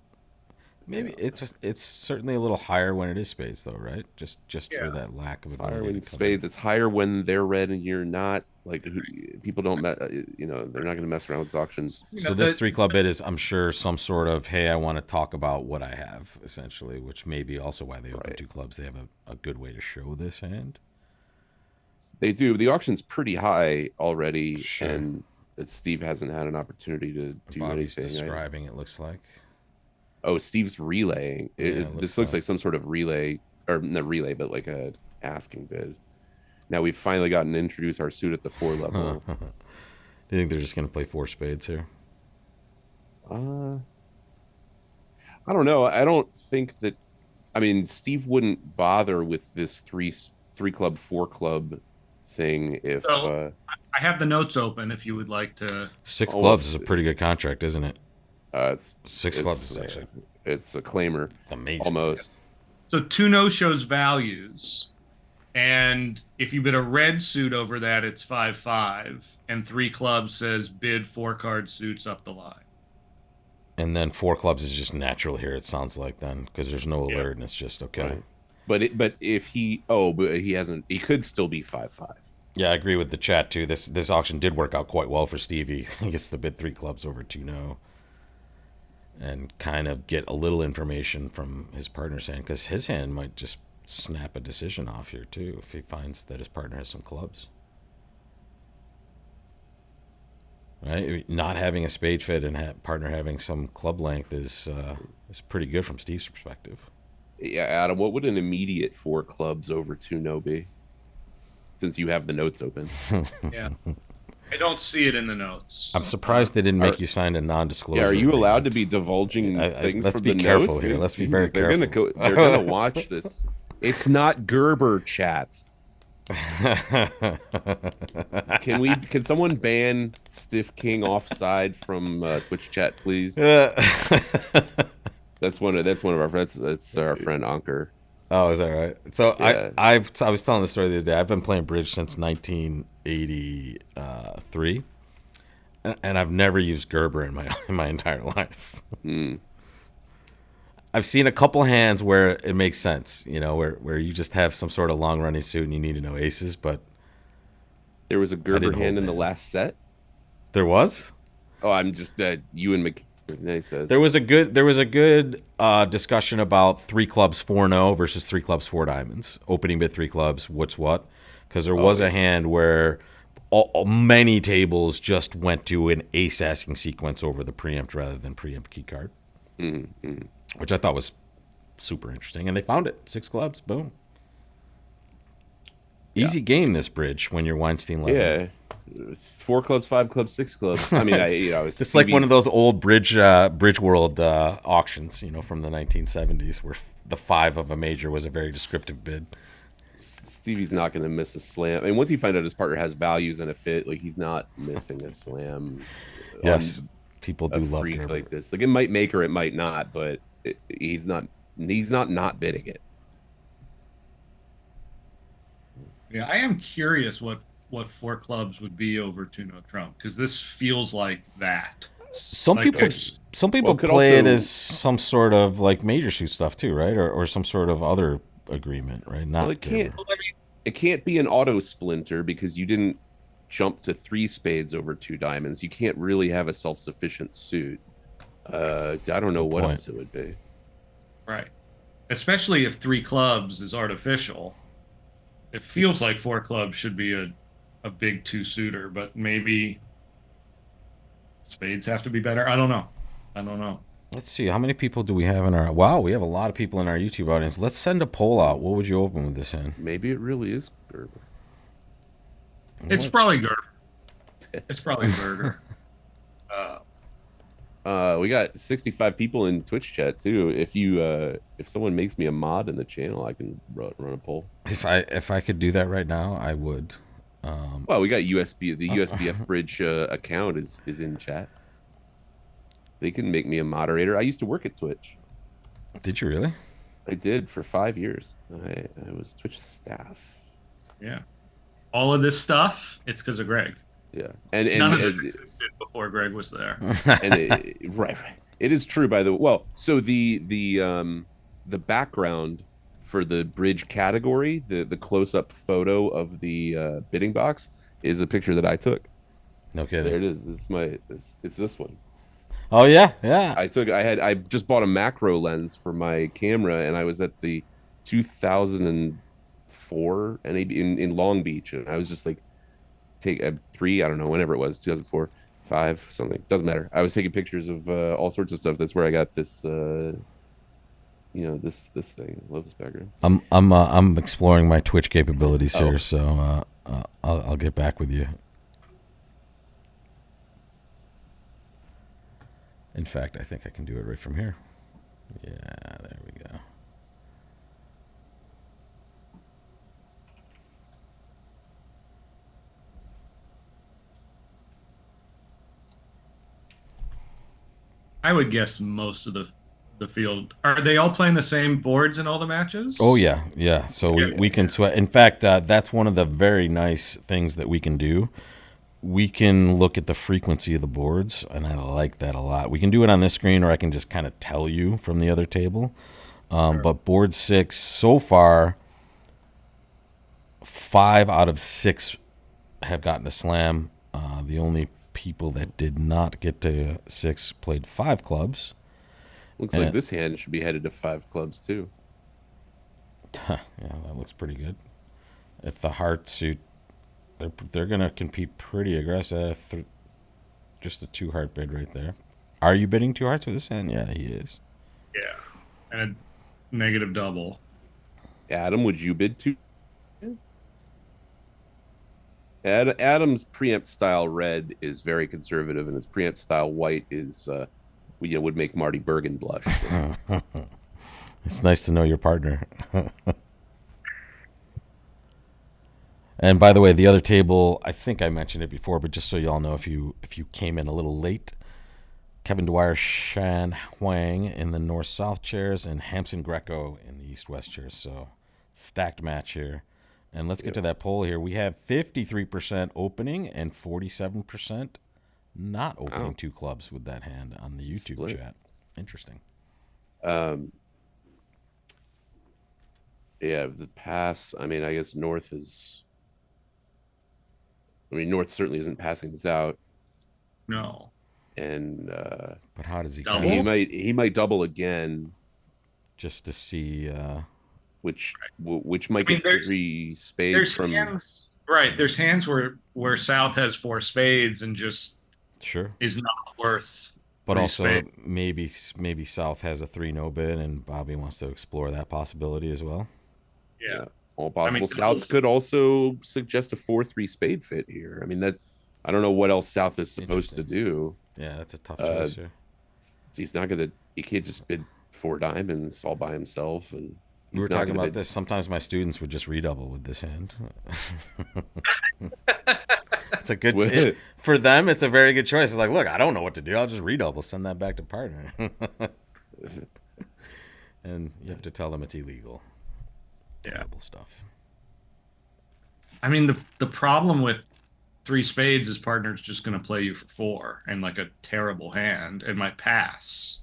maybe it's certainly a little higher when it is spades, though, right? Just for Yes. that lack of It's higher ability when to it's come spades. It's higher when they're red and you're not. Like people don't, they're not going to mess around with this auction. in. So this 3 club bid is, I'm sure, some sort of, hey, I want to talk about what I have, essentially, which may be also why they open Right. 2 clubs. They have a good way to show this hand. They do. The auction's pretty high already, Sure. and Steve hasn't had an opportunity to do Bobby's anything. describing, it looks like. Oh, Steve's relaying. This looks like some sort of relay, or not relay, but like a asking bid. Now we've finally gotten to introduce our suit at the 4 level. Do you think they're just going to play 4 spades here? I don't know. I don't think that. I mean, Steve wouldn't bother with this 3 club 4 club thing if. So- I have the notes open if you would like to. 6 Oh, clubs is a pretty good contract, isn't it? It's 6 clubs is actually it's a claimer amazing. almost. So 2 no shows values, and if you bid a red suit over that, it's 5-5, and 3 clubs says bid 4 card suits up the line. And then 4 clubs is just natural here, it sounds like, then, because there's no Yeah. alert and it's just okay. Right. But if he but he hasn't, he could still be 5-5. Yeah, I agree with the chat too. This auction did work out quite well for Stevie. He gets to bid 3 clubs over 2-0 and kind of get a little information from his partner's hand, because his hand might just snap a decision off here too if he finds that his partner has some clubs. Right, not having a spade fit and partner having some club length is pretty good from Steve's perspective. Yeah, Adam, what would an immediate 4 clubs over 2-0 be? Since you have the notes open. Yeah. I don't see it in the notes. I'm surprised they didn't make you sign a non-disclosure. Yeah, are you agreement. allowed to be divulging things let's from be the careful notes? here. Let's be very they're careful. They're gonna watch this. It's not Gerber chat. Can someone ban Stiff King offside from Twitch chat, please? That's one of our friends. That's our friend Anker. Oh, is that right? So Yeah. I was telling the story the other day. I've been playing bridge since 1983, and I've never used Gerber in my entire life. I've seen a couple hands where it makes sense, where you just have some sort of long running suit and you need to know aces, but There was a Gerber didn't hand hold in the that. last set. there was. Oh, I'm just Ewan McNay says There was a good discussion about 3 clubs 4-0 versus 3 clubs 4 diamonds. Opening bid 3 clubs, what's what? Because there was a hand where many tables just went to an ace asking sequence over the preempt rather than preempt key card, which I thought was super interesting. And they found it. 6 clubs, boom. Easy game this bridge when you're Weinstein level. Yeah. 4 clubs, 5 clubs, 6 clubs. I mean, it's It's like one of those old bridge world auctions, from the 1970s, where the 5 of a major was a very descriptive bid. Stevie's not going to miss a slam. And once he finds out his partner has values and a fit, like he's not missing a slam. Yes, people do love freak Gerber. like this. Like it might make or it might not, but he's not bidding it. Yeah, I am curious what 4 clubs would be over 2-0 trump, because this feels like that. Some Like, people it's- could play it also- as some sort of like major shoot stuff too, right? Or some sort of other agreement, right? Not Well, it can't. Gerber. Well, I mean, It can't be an auto splinter because you didn't jump to 3 spades over 2 diamonds. You can't really have a self-sufficient suit. I don't know what point. else it would be. right. Especially if 3 clubs is artificial. It feels like 4 clubs should be a big 2-suiter, but maybe spades have to be better. I don't know. Let's see, how many people do we have in our? Wow, we have a lot of people in our YouTube audience. Let's send a poll out. What would you open with this in? Maybe it really is Gerber. It's probably Gerber. It's probably Berger. We got 65 people in Twitch chat too. If someone makes me a mod in the channel, I can run a poll. If I could do that right now, I would. Well, we got the USBF bridge account is in chat. They can make me a moderator. I used to work at Twitch. Did you really? I did for 5 years. I was Twitch staff. Yeah. All of this stuff, it's because of Greg. Yeah, and None of this existed before Greg was there. and right. It is true, by the way. Well, so the background for the bridge category, the close-up photo of the bidding box is a picture that I took. No kidding. There it is. It's this one. Oh yeah. I just bought a macro lens for my camera, and I was at the 2004 NAB in Long Beach, and I was just like take a 3, I don't know, whenever it was, 2004, 5, something, doesn't matter. I was taking pictures of all sorts of stuff. That's where I got this this thing. I love this background. I'm exploring my Twitch capabilities here, so I'll get back with you. In fact, I think I can do it right from here. Yeah, there we go. I would guess most of the field. Are they all playing the same boards in all the matches? Oh yeah. So we can sweat. In fact, that's one of the very nice things that we can do. We can look at the frequency of the boards, and I like that a lot. We can do it on this screen, or I can just kind of tell you from the other table. But board 6 so far, 5 out of 6 have gotten a slam. The only people that did not get to 6 played 5 clubs. Looks like And this hand should be headed to 5 clubs too. yeah, that looks pretty good. If the heart suit, they're gonna compete pretty aggressive. Just a 2 heart bid right there. Are you bidding 2 hearts with this hand? Yeah, he is. Yeah. And a negative double. Adam, would you bid 2? Adam's preempt style red is very conservative, and his preempt style white is, would make Marty Bergen blush. So. It's nice to know your partner. And by the way, the other table, I think I mentioned it before, but just so you all know, if you came in a little late, Kevin Dwyer, Shan Huang in the north-south chairs, and Hampson Greco in the east-west chairs. So stacked match here. And let's get to that poll here. We have 53% opening and 47% not opening 2 clubs with that hand on the YouTube Split. chat. Interesting. Yeah, the pass. I mean, I guess North is. I mean, North certainly isn't passing this out, No. and But how does he Double? kind of, he might double again, just to see? which might I mean, get 3 spades There's from. hands. Right. There's hands where South has 4 spades and just Sure. is not worth. But 3 also spades. maybe South has a 3 no bid, and Bobby wants to explore that possibility as well. Yeah. All possible. mean, South could also suggest a 4-3 spade fit here. I mean, that I don't know what else South is supposed to do. Yeah, that's a tough choice here. He's not gonna. He can't just bid 4 diamonds all by himself. And We were he's not talking gonna about this. Sometimes my students would just redouble with this hand. It's a good for them. It's a very good choice. It's like, look, I don't know what to do. I'll just redouble. Send that back to partner. And you have to tell them it's illegal. Yeah. Terrible stuff. I mean, the problem with 3 spades is partner's just going to play you for 4 and like a terrible hand and might pass.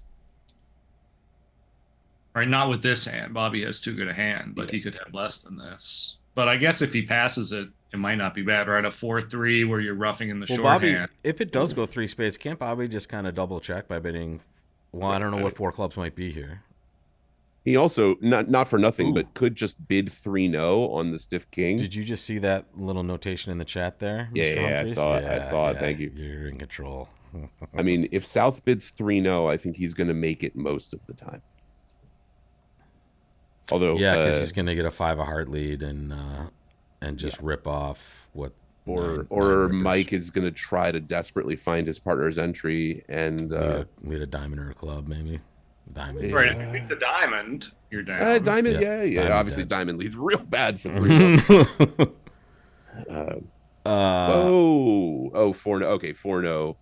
Right, not with this hand. Bobby has too good a hand, but he could have less than this. But I guess if he passes it, it might not be bad, right? A 4-3 where you're roughing in the short Bobby, hand. if it does go 3 spades, can't Bobby just kind of double check by bidding? Well, I don't know what 4 clubs might be here. He also not for nothing, Ooh. but could just bid 3 no on the stiff king. Did you just see that little notation in the chat there? Yeah, Mr. yeah, I Humphreys? saw it. I saw it. Thank you. You're in control. I mean, if South bids 3 no, I think he's going to make it most of the time. Although, yeah, because he's going to get a 5 of heart lead and just rip off what. Or nine Mike is going to try to desperately find his partner's entry and lead a diamond or a club, maybe. Diamond. Yeah. Right, if you pick the diamond, you're down. diamond. Yeah, Yeah. diamond Obviously, dead. diamond leads real bad for 3 no. 4 no. Okay, 4 no.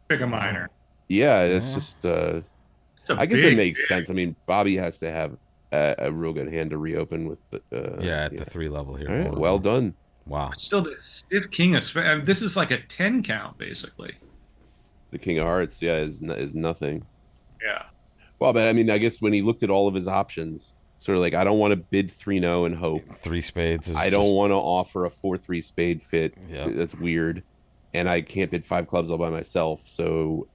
Pick a minor. Yeah, it's Yeah. just. It's a I guess big it makes hit. sense. I mean, Bobby has to have a real good hand to reopen with the. at the 3 level here. All right, well done. Wow. Still, the stiff king of spades. This is like a 10 count, basically. The king of hearts, yeah, is nothing. Yeah. Well, but I mean, I guess when he looked at all of his options, sort of like, I don't want to bid 3 no and hope. 3 spades is I don't want to offer a 4-3 spade fit. Yeah. That's weird. And I can't bid 5 clubs all by myself. So,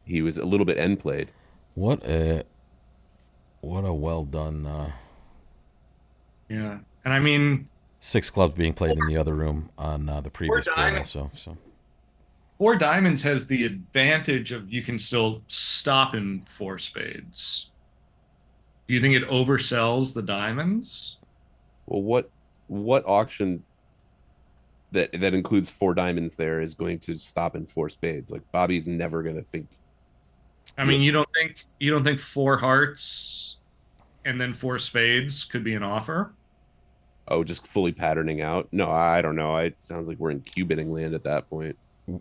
he was a little bit end played. What a well done. Yeah. And I mean, 6 clubs being played in the other room on the previous poll diamonds. also. So 4 diamonds has the advantage of you can still stop in 4 spades. Do you think it oversells the diamonds? Well, what auction that includes 4 diamonds there is going to stop in 4 spades? Like, Bobby's never going to think. I mean, you don't think 4 hearts and then 4 spades could be an offer? Oh, just fully patterning out? No, I don't know. It sounds like we're in Q-bidding land at that point.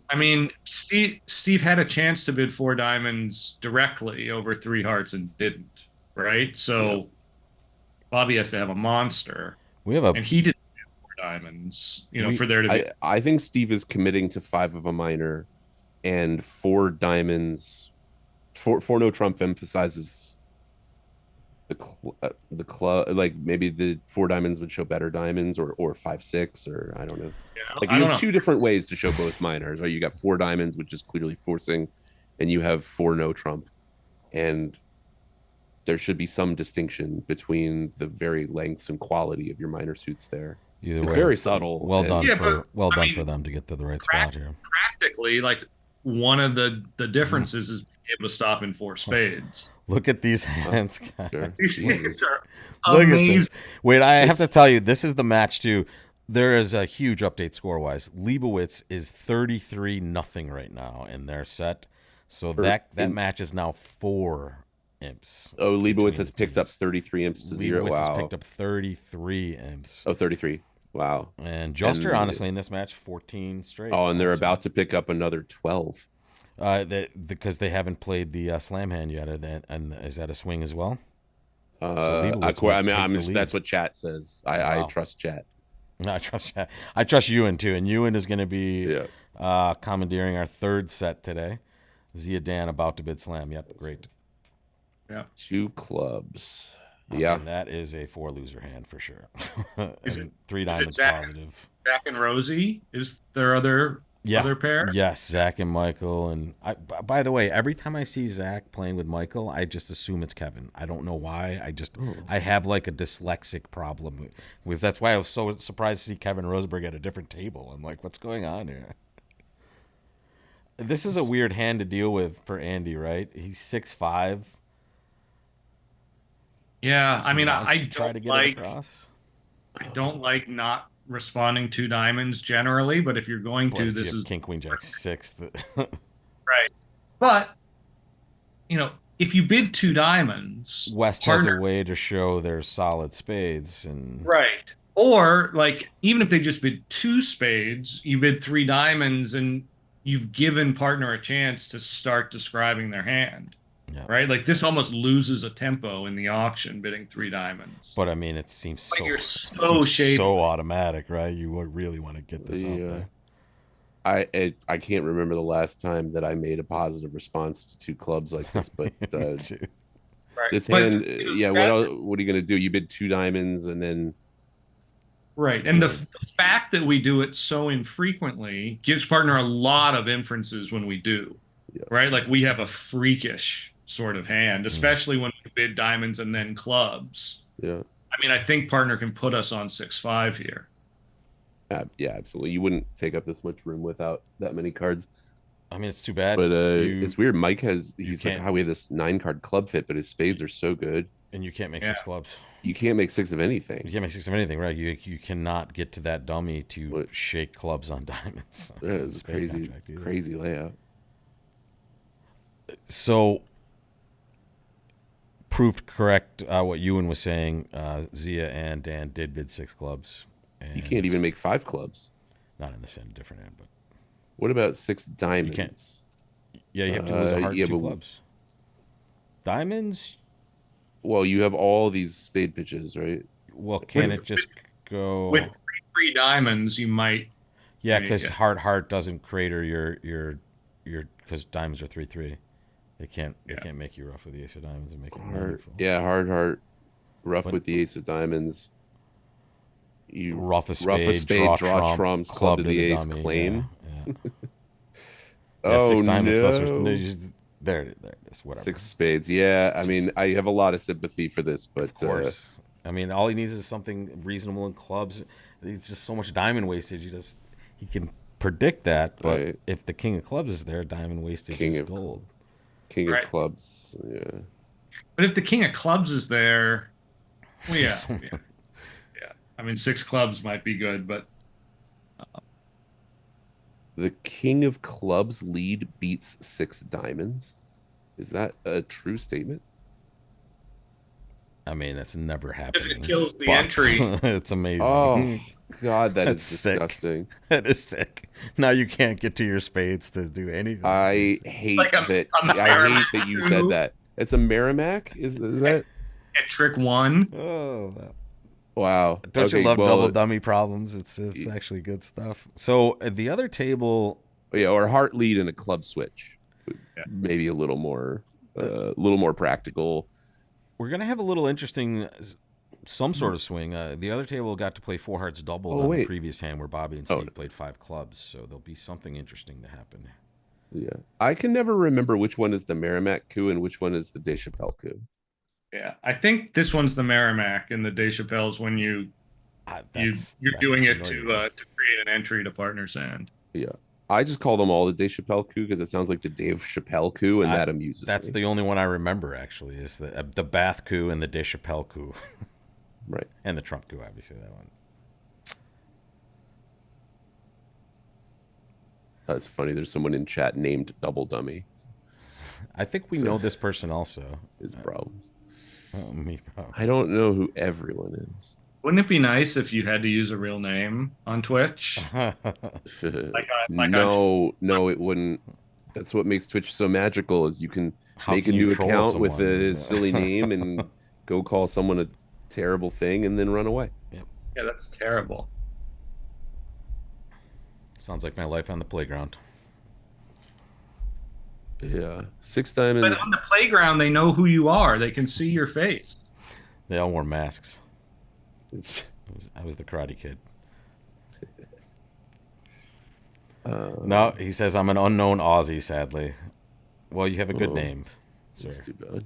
I mean, Steve had a chance to bid 4 diamonds directly over 3 hearts and didn't, right? So Bobby has to have a monster, we have a and he didn't bid 4 diamonds. For there to be. I think Steve is committing to 5 of a minor and 4 diamonds. 4 no trump emphasizes the club, like maybe the four diamonds would show better diamonds, or 5-6, or I don't know. Yeah, Like I you don't have know. two different ways to show both minors. Right? You got four diamonds, which is clearly forcing, and you have four no trump, and there should be some distinction between the very lengths and quality of your minor suits there. Either It's way, very subtle. well done And Yeah, but well I done for mean, them to get to the right prac spot here. practically, like one of the differences is being able to stop in four spades. Look at these hands, guys. sure. These Jesus. are Look at amazing. this. Wait, I have This- to tell you, this is the match too. There is a huge update score wise. Leibowitz is 33-0 right now in their set. So that match is now 4 imps. Oh, Leibowitz has between picked up teams. 33 imps to 0. Leibowitz has Wow. picked up 33 imps. Oh, 33. Wow. And Juster, And- honestly, in this match, 14 straight. Oh, and they're also. about to pick up another 12. Because they haven't played the slam hand yet. And is that a swing as well? I Leibowitz mean, might take the lead. that's what chat says. I Wow. trust chat. I trust Ewan too, and Ewan is going to be Yeah. commandeering our third set today. Zia Dan about to bid slam. Yep, great. Yeah. 2 clubs. I Yeah. mean, that is a 4-loser hand for sure. Is And it- 3 is it diamonds Zach? positive. Zach and Rosie is their other pair. Yes, Zach and Michael. And by the way, every time I see Zach playing with Michael, I just assume it's Kevin. I don't know why. I have like a dyslexic problem with that's why I was so surprised to see Kevin Roseberg at a different table. I'm like, what's going on here? This is a weird hand to deal with for Andy, right? He's 6'5". Yeah, I mean, Wants I to try don't to get it like across. I don't like not responding to diamonds generally, but if you're going Boy, to, if you this have is King Queen Jack 6th. right. But if you bid two diamonds, West has partner, a way to show their solid spades, and right? Or like even if they just bid two spades, you bid three diamonds, and you've given partner a chance to start describing their hand. Yeah. Right? Like this almost loses a tempo in the auction bidding three diamonds. But I mean, it seems Like so you're so shady. so automatic, right? You would really want to get this out there. I can't remember the last time that I made a positive response to 2 clubs like this, but Me too. Right. this But, hand, that- what are you gonna do? You bid 2 diamonds and then Right. And the fact that we do it so infrequently gives partner a lot of inferences when we do. Yeah. Right? Like we have a freakish sort of hand, especially when we bid diamonds and then clubs. yeah. I mean, I think partner can put us on 6-5 here. Yeah, absolutely. You wouldn't take up this much room without that many cards. I mean, it's too bad. But it's weird. Mike he's like, can't- how we have this 9-card club fit, but his spades are so good. And you can't make Yeah. 6 clubs. You can't make 6 of You anything. can't make 6 of anything, right? You cannot get to that dummy to What? shake clubs on diamonds. Yeah, it's a Spade crazy, contract either. crazy layout. So, proved correct what Ewan was saying. Zia and Dan did bid 6 clubs. And You can't even make 5 clubs. Not in the same different hand, but What about 6 diamonds? yeah, you have to lose a heart yeah, 2 but- clubs. Diamonds. Well, you have all these spade pitches, right? Well, can With- it just go? With three diamonds, you might. Yeah, I mean, because yeah. heart doesn't crater your because diamonds are 3-3. They can't make you rough with the ace of diamonds and make it Heart, meaningful. yeah, heart, rough But- with the ace of diamonds. You Rough a spade, draw trump, trumps, club to the ace, dummy. claim. Yeah, yeah. Oh 6 diamonds. no! There it is. Whatever. 6 spades. Yeah, I mean, I have a lot of sympathy for this, but Of course. I mean, all he needs is something reasonable in clubs. It's just so much diamond wastage. He can predict that, but Right. if the king of clubs is there, diamond wastage is gold. King Right. of clubs. Yeah. But if the king of clubs is there, well, yeah. So- yeah. I mean, 6 clubs might be good, but The king of clubs lead beats 6 diamonds. Is that a true statement? I mean, that's never happening. kills the but entry. It's amazing. Oh God, that is That's sick. disgusting. That is sick. Now you can't get to your spades to do anything. I hate Like a I hate that you said Merrimack. that. It's a Merrimack? Is that? at trick 1, Oh, Wow. don't you Okay, love well, double dummy problems? It's actually good stuff. So the other table, Yeah, or heart lead and a club switch. Yeah. Maybe a little more practical. we're gonna have a little interesting, some sort of swing. The other table got to play four hearts doubled Oh on the wait. previous hand, where Bobby and Oh Steve played five clubs. So there'll be something interesting to happen. yeah. I can never remember which one is the Merrimack coup and which one is the Deschapelle coup. Yeah, I think this one's the Merrimack, and the Deschapelle's when you're That's a doing it familiar one. to create an entry to partner's end. Yeah. I just call them all the Deschapelle coup because it sounds like the Dave Chappelle coup, and I, that amuses that's me. the only one I remember actually is the Bath coup and the Deschapelle coup, Right. and the Trump coup. Obviously, that one. That's funny. There's someone in chat named Double Dummy. I think we So know this person also. his problems. Me probably. I don't know who everyone is. Wouldn't it be nice if you had to use a real name on Twitch? No, no, it wouldn't. That's what makes Twitch so magical is you can How make can a you new troll account with someone? a silly name and go call someone a terrible thing and then run away. Yep. Yeah, that's terrible. Sounds like my life on the playground. Yeah. Six But diamonds. on the playground, they know who you are. They can see your face. They all wore masks. It's I was the Karate Kid. uh, No, he says I'm an unknown Aussie. Sadly, well, you have a good Oh, name, that's sir. too bad.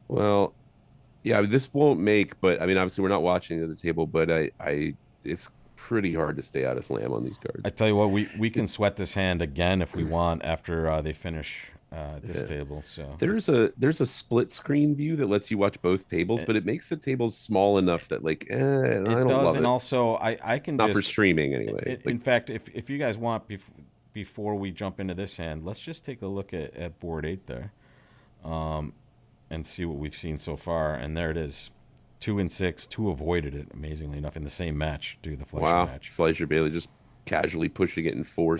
Well, yeah, this won't make, but I mean, obviously we're not watching at the table, but it's pretty hard to stay out of slam on these I cards. tell you what, we can sweat this hand again if we want after they finish this Yeah. table. So There's a split screen view that lets you watch both tables, it, but it makes the tables small enough that like, I it don't does, love and it. also I can Not for just streaming anyway. in Like, fact, if you guys want before we jump into this hand, let's just take a look at board 8 there, um, and see what we've seen so far. And there it is, 2 and 6. Two avoided it amazingly enough in the same match, due to the Fleischer wow, match. Fleischer Bailey just casually pushing it in four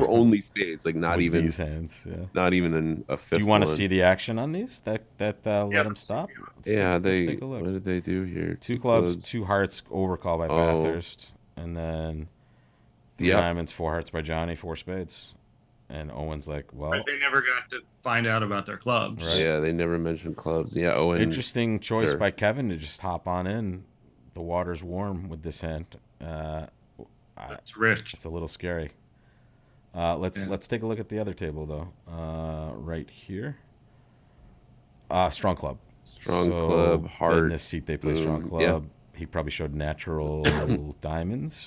only spades, like With these hands. Yeah. not even in a Do fifth you want to one. see the action on these that Yeah, let them stop? Yeah, Let's take a look. what did they do here? Two clubs, two hearts, overcall by Oh, Bathurst, and then three yep. diamonds, four hearts by Johnny, four spades. And Owen's like, But well, they never got to find out about their clubs. right. Yeah, they never mentioned clubs. Yeah, Owen. Interesting choice Sure. by Kevin to just hop on in. The water's warm with this hand. That's rich. It's a little scary. Let's take a look at the other table though. Right here. Strong club. Strong club, heart. In this seat they play strong boom. club. Yeah. He probably showed natural diamonds.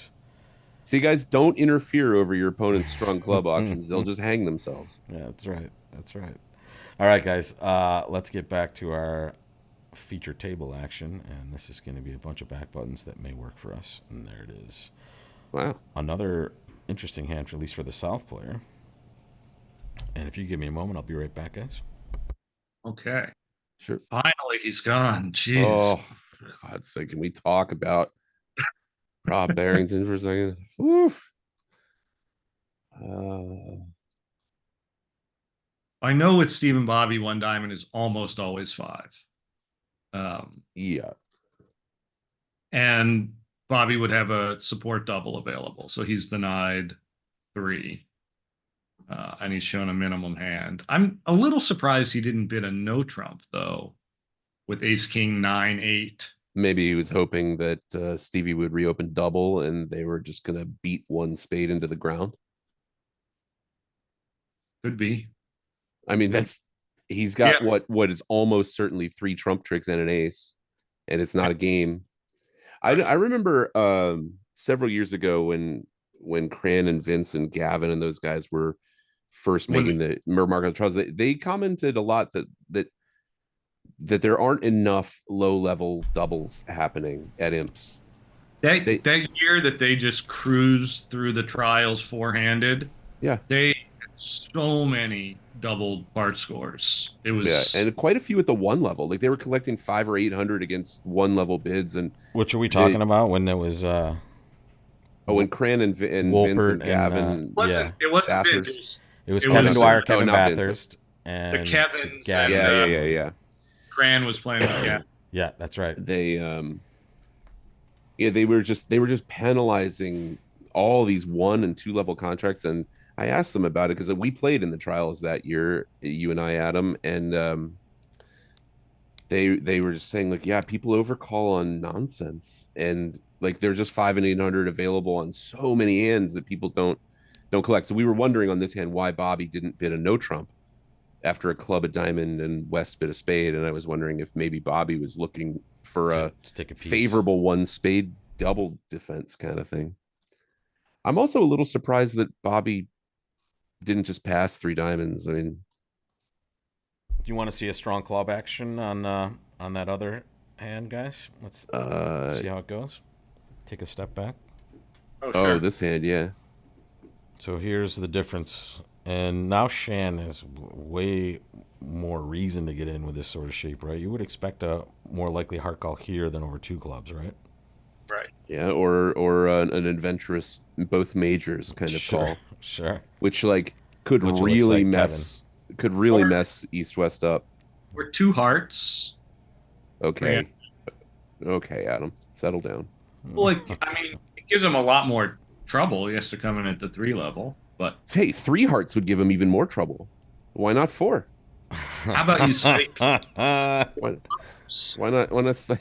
See, guys, don't interfere over your opponent's strong club auctions. They'll just hang themselves. Yeah, that's right. That's right. All right, guys. Let's get back to our feature table action, and this is going to be a bunch of back buttons that may work for us. And there it is. Wow. Another interesting hand, at least for the South player. And if you give me a moment, I'll be right back, guys. Okay. Sure. Finally, he's gone. Jeez. Oh, for God's sake, can we talk about Rob Barrington for a second? Oof. I know with Stephen Bobby, one diamond is almost always five. Yeah. And Bobby would have a support double available. So he's denied 3. And he's shown a minimum hand. I'm a little surprised he didn't bid a no trump, though, with ace king 9-8. Maybe he was hoping that Stevie would reopen double and they were just going to beat one spade into the ground. Could be. I mean, he's got what is almost certainly 3 trump tricks and an ace, and it's not a game. I remember several years ago when Cran and Vince and Gavin and those guys were first making the market trials, they commented a lot that there aren't enough low level doubles happening at imps. That year that they just cruised through the trials four-handed, yeah, they had so many double part scores. It was and quite a few at the one level. Like they were collecting 500 or 800 against one level bids. And which are we talking about when there was when Cran and Vince and Gavin, it wasn't Vince. It was Kevin Dwyer, Kevin Bathurst, and the Kevin. Yeah. Cran was playing with Gavin. Yeah, that's right. They they were just penalizing all these 1 and 2 level contracts, and I asked them about it because we played in the trials that year, you and I, Adam, and they were just saying like, yeah, people overcall on nonsense, and like there's just 5 and 800 available on so many hands that people don't collect. So we were wondering on this hand why Bobby didn't bid a no trump after a club, a diamond, and West bid a spade, and I was wondering if maybe Bobby was looking for to take a piece. Favorable one spade double defense kind of thing. I'm also a little surprised that Bobby didn't just pass 3 diamonds. I mean, Do you want to see a strong club action on that other hand, guys? Let's see how it goes. Take a step back. Oh, sure. this hand, yeah. So here's the difference. And now Shan has way more reason to get in with this sort of shape, right? You would expect a more likely heart call here than over 2 clubs, right? Right. Yeah, or an adventurous both majors kind of call, Sure. which like could Which looks really like mess East West up. We're 2 hearts. Okay, okay, Adam, settle down. Well, I mean, it gives him a lot more trouble. He has to come in at the 3 level. But Hey, 3 hearts would give him even more trouble. Why not 4? how about you say Why not say?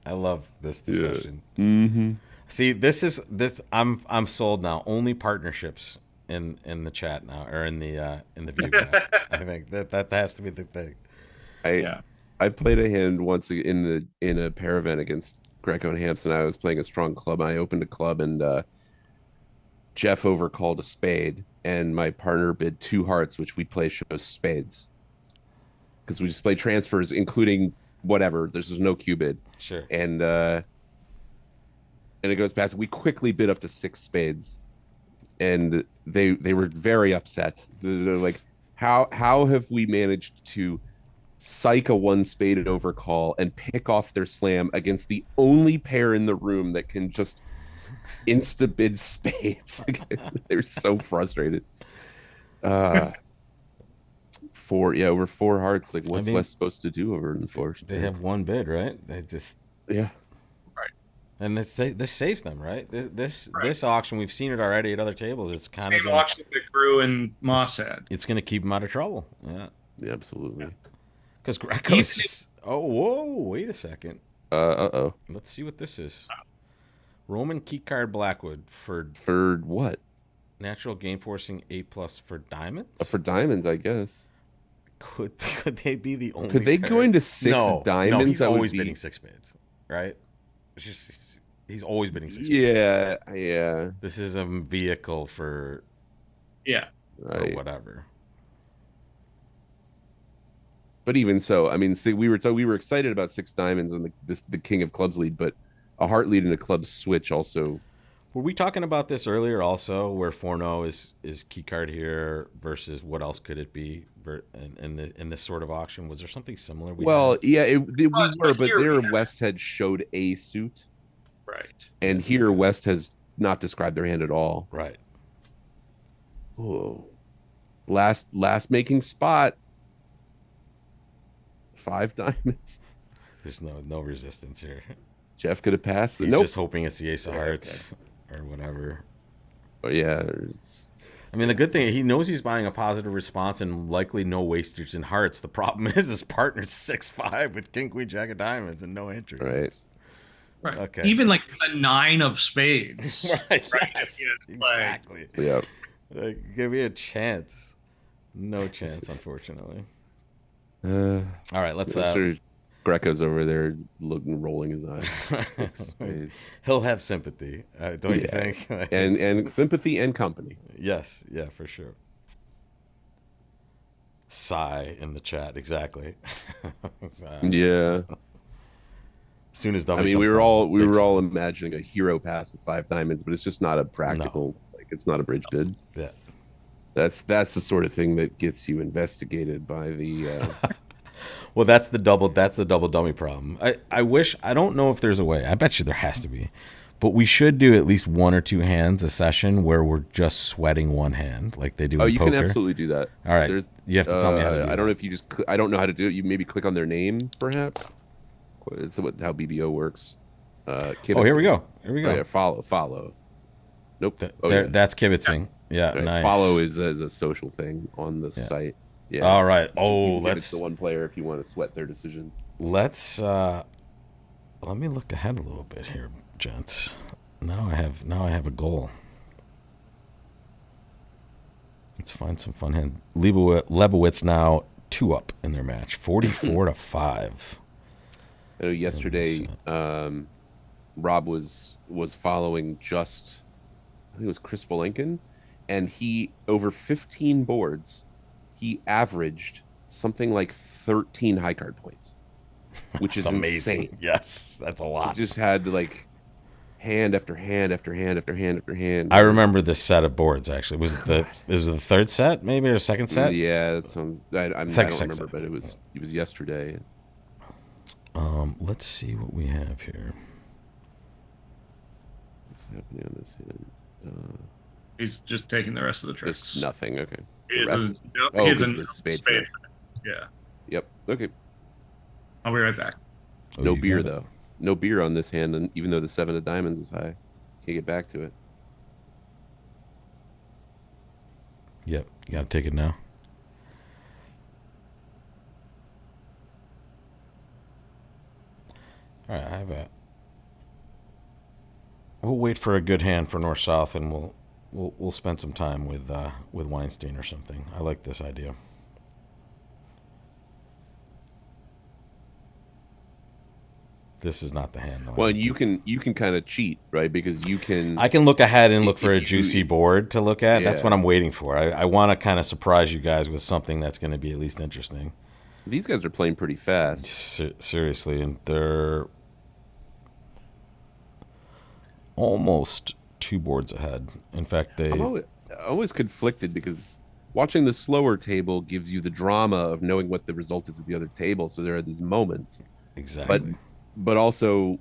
I love this discussion. Yeah. Mm-hmm. See, this. I'm sold now. Only partnerships in the chat now, or in the view graph. I think that has to be the thing. I played a hand once in a pair event against Greco and Hampson. I was playing a strong club, and I opened a club, and Jeff overcalled a spade, and my partner bid 2 hearts, which we play shows spades because we just play transfers, including whatever. There's no Q bid. Sure. And it goes past. We quickly bid up to 6 spades, and they were very upset. They're like, how have we managed to psych a 1 spade at overcall and pick off their slam against the only pair in the room that can just insta bid spades? They're so frustrated. Over 4 hearts. Like, what's West supposed to do over in 4 spades? They have 1 bid, right? They just right. And this saves them, right? This auction, we've seen it already at other tables. It's kind of same auction that Grew and Moss had. It's going to keep them out of trouble. Yeah, absolutely. Because Greco's. Whoa! Wait a second. Let's see what this is. Roman Keycard Blackwood for what? Natural gain forcing 8+ for diamonds. For diamonds, I guess. Could they be the only? Could they go into 6 diamonds? No, he's always bidding 6 spades, right? It's just he's always bidding 6 spades. Yeah. This is a vehicle for whatever. But even so, I mean, see, we were excited about 6 diamonds and the king of clubs lead, but a heart lead and a club switch also. Were we talking about this earlier also, where 4-0 is key card here versus what else could it be in this sort of auction? Was there something similar? We were, but there West had showed a suit. Right. And here West has not described their hand at all. Right. Whoa. Last making spot. 5 diamonds. There's no resistance here. Jeff could have passed. He's just hoping it's the ace of hearts or whatever. Oh yeah. I mean, the good thing, he knows he's buying a positive response and likely no wasters in hearts. The problem is his partner's 6-5 with king, queen, jack of diamonds and no entry. Right. Okay. Even like the 9 of spades. Right. Yes. Exactly. Yeah. Like, give me a chance. No chance, unfortunately. All right, let's. Sure Greco's over there rolling his eyes. He'll have sympathy, don't you think? and sympathy and company. Yes, yeah, for sure. Sigh in the chat, exactly. Yeah. As soon as dummy. I mean, we were all imagining a hero pass of 5 diamonds, but it's just not a practical. Like, it's not a bridge bid. Yeah. That's the sort of thing that gets you investigated by the. Well, that's the double dummy problem. I don't know if there's a way. I bet you there has to be. But we should do at least 1 or 2 hands a session where we're just sweating 1 hand like they do in poker. You can absolutely do that. All right. You have to tell me how to do I don't know if you just I don't know how to do it. You maybe click on their name perhaps. It's how BBO works. Here we go. Oh, yeah, follow. Nope. Oh yeah. That's kibitzing. Yeah, Right. nice. Follow is a social thing on the site. Yeah. All right. So Oh, you can kibitz let's the one player if you want to sweat their decisions. let's let me look ahead a little bit here, gents. Now I have a goal. Let's find some fun hand. Lebowitz now 2 up in their match, 44-5. I know yesterday, Rob was following just, I think it was Chris Volenkin, and he, over 15 boards, he averaged something like 13 high card points, which is amazing. insane. Yes, that's a lot. He just had like hand after hand after hand after hand after hand. I remember this set of boards actually. Was it the third set maybe or second set? Yeah, that sounds. I don't remember, set. but it was yesterday. Let's see what we have here. What's happening on this hand? He's just taking the rest of the tricks. Just nothing. Okay. He The is rest. he is the spade trick. Yeah. Yep. Okay. I'll be right back. Oh, No you beer got it. though. No beer on this hand, and even though the 7 of diamonds is high, can't get back to it. Yep, you gotta take it now. All right, I have a. We'll wait for a good hand for north south, and we'll spend some time with Weinstein or something. I like this idea. This is not the hand. Though. Well, and you can kind of cheat, right? Because you can. I can look ahead and look if for a you- juicy board to look at. That's Yeah. what I'm waiting for. I want to kind of surprise you guys with something that's going to be at least interesting. These guys are playing pretty fast. Seriously, and they're almost 2 boards ahead. In fact, they. I'm always conflicted because watching the slower table gives you the drama of knowing what the result is at the other table. So there are these moments, Exactly. but also,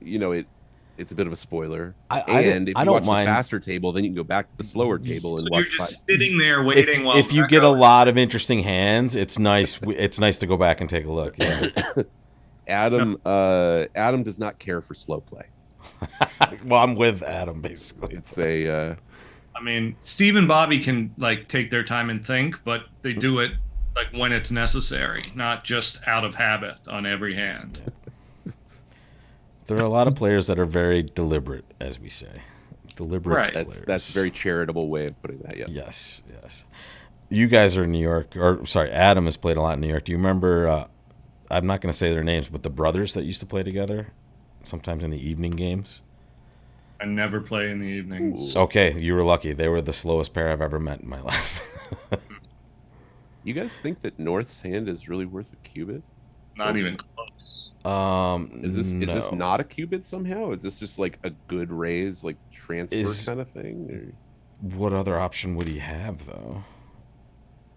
it's a bit of a spoiler. I And if I you don't watch mind. the faster table, then you can go back to the slower table and So you're watch. just sitting there waiting while If you get a lot of interesting hands, it's nice. It's nice to go back and take a look. Yeah. Adam does not care for slow play. Well, I'm with Adam basically. It's a I mean, Steve and Bobby can like take their time and think, but they do it like when it's necessary, not just out of habit on every hand. There are a lot of players that are very deliberate, as we say. Deliberate Right. players. that's a very charitable way of putting that. Yes. Yes. You guys are in New York, or sorry, Adam has played a lot in New York. Do you remember? I'm not going to say their names, but the brothers that used to play together, sometimes in the evening games. I never play in the evenings. Okay, you were lucky. They were the slowest pair I've ever met in my life. You guys think that North's hand is really worth a cubit? Not even close. Is this no. not a cubit somehow? Is this just like a good raise, like transfer kind of thing? Or? What other option would he have though?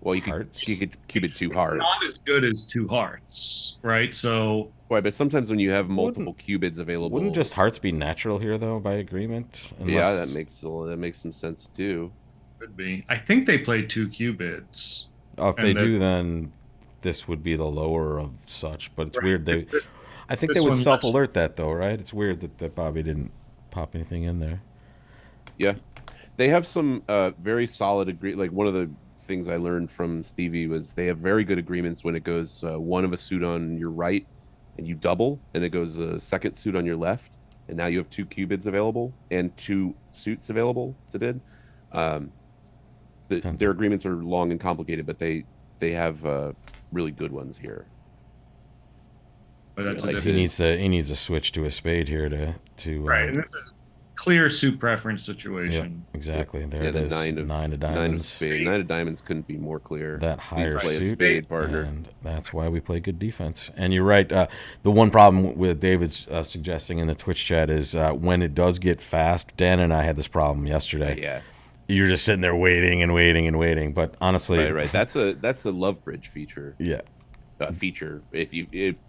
Well, you Hearts? could cubit 2 It's hearts. not as good as 2 hearts, right? So Right, but sometimes when you have multiple cubits available, Wouldn't just hearts be natural here though by agreement? yeah, Unless- that makes some sense too. could be. I think they play 2 cubits. Oh, if they and do, then this would be the lower of such. But it's weird. I think this they would one- self-alert that though, right? It's weird that Bobby didn't pop anything in there. Yeah, they have some very solid like one of the things I learned from Stevie was they have very good agreements when it goes 1 of a suit on your right and you double, and it goes a second suit on your left, and now you have 2 cubits available and 2 suits available to bid. Their agreements are long and complicated, but they have really good ones here. But that's Like a He different. needs to switch to a spade here to Right, and this is clear suit preference situation. exactly. There Yeah, it the is. 9 of 9 of nine of diamonds. spade. 9 of diamonds couldn't be more clear. That Please higher play a suit, spade partner. and that's why we play good defense. And you're right. The one problem with David's suggesting in the Twitch chat is when it does get fast. Dan and I had this problem yesterday. Yeah. You're just sitting there waiting and waiting and waiting. But honestly, Right. That's a love bridge feature. Yeah. Feature.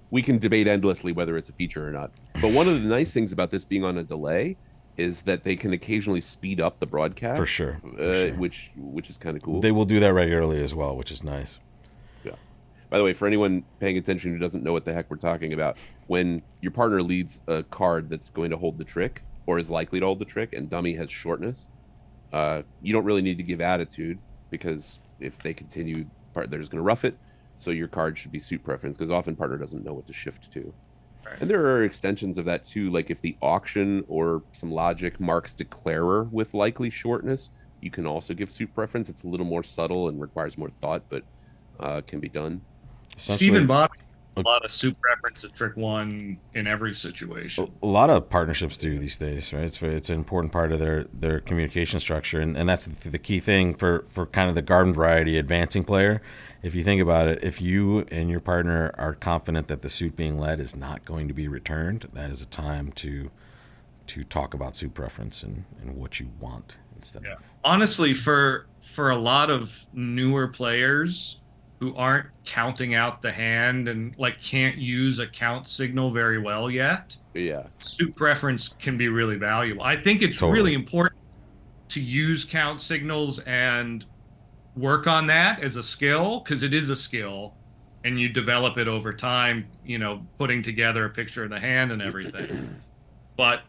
We can debate endlessly whether it's a feature or not. But one of the nice things about this being on a delay is that they can occasionally speed up the broadcast For sure. For sure. which is kind of cool. They will do that regularly as well, which is nice. Yeah. By the way, for anyone paying attention who doesn't know what the heck we're talking about, when your partner leads a card that's going to hold the trick, or is likely to hold the trick, and dummy has shortness, you don't really need to give attitude, because if they continue, they're just going to rough it. So your card should be suit preference, because often partner doesn't know what to shift to. Right. And there are extensions of that too, like if the auction or some logic marks declarer with likely shortness, you can also give suit preference. It's a little more subtle and requires more thought, but can be done. Stephen Bobby, a lot of suit preference to trick one in every situation. A lot of partnerships do these days, right? It's an important part of their communication structure, and that's the key thing for kind of the garden variety advancing player. If you think about it, if you and your partner are confident that the suit being led is not going to be returned, that is a time to talk about suit preference and what you want instead of. Honestly, for a lot of newer players who aren't counting out the hand and like can't use a count signal very well yet, suit preference can be really valuable. I think it's really important to use count signals and work on that as a skill, because it is a skill and you develop it over time, putting together a picture of the hand and everything. But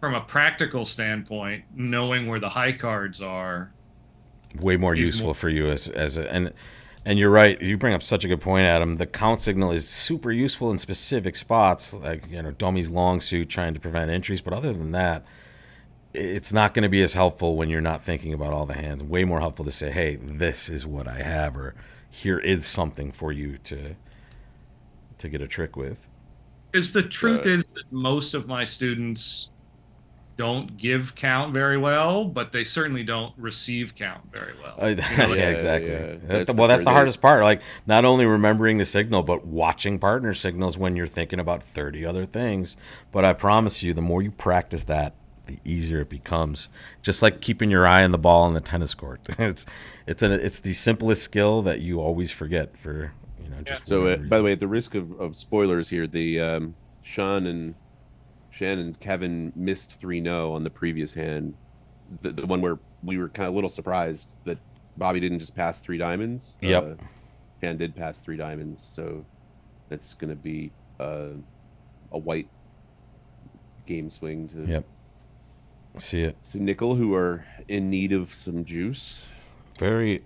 from a practical standpoint, knowing where the high cards are way more useful for you and you're right. You bring up such a good point, Adam. The count signal is super useful in specific spots, like dummy's long suit trying to prevent entries. But other than that, it's not going to be as helpful when you're not thinking about all the hands. Way more helpful to say, "Hey, this is what I have," or "Here is something for you to get a trick with." Because the truth is that most of my students don't give count very well, but they certainly don't receive count very well. Exactly. That's the hardest part. Like, not only remembering the signal, but watching partner signals when you're thinking about 30 other things. But I promise you, the more you practice that, the easier it becomes. Just like keeping your eye on the ball on the tennis court. It's the simplest skill that you always forget for just. So by the way, at the risk of spoilers here, the Sean and Kevin missed 3-0 on the previous hand, the one where we were kind of a little surprised that Bobby didn't just pass 3 diamonds. Yep. Hand did pass 3 diamonds, so that's going to be a white game swing to. Yep. See it. To nickel, who are in need of some juice. Very,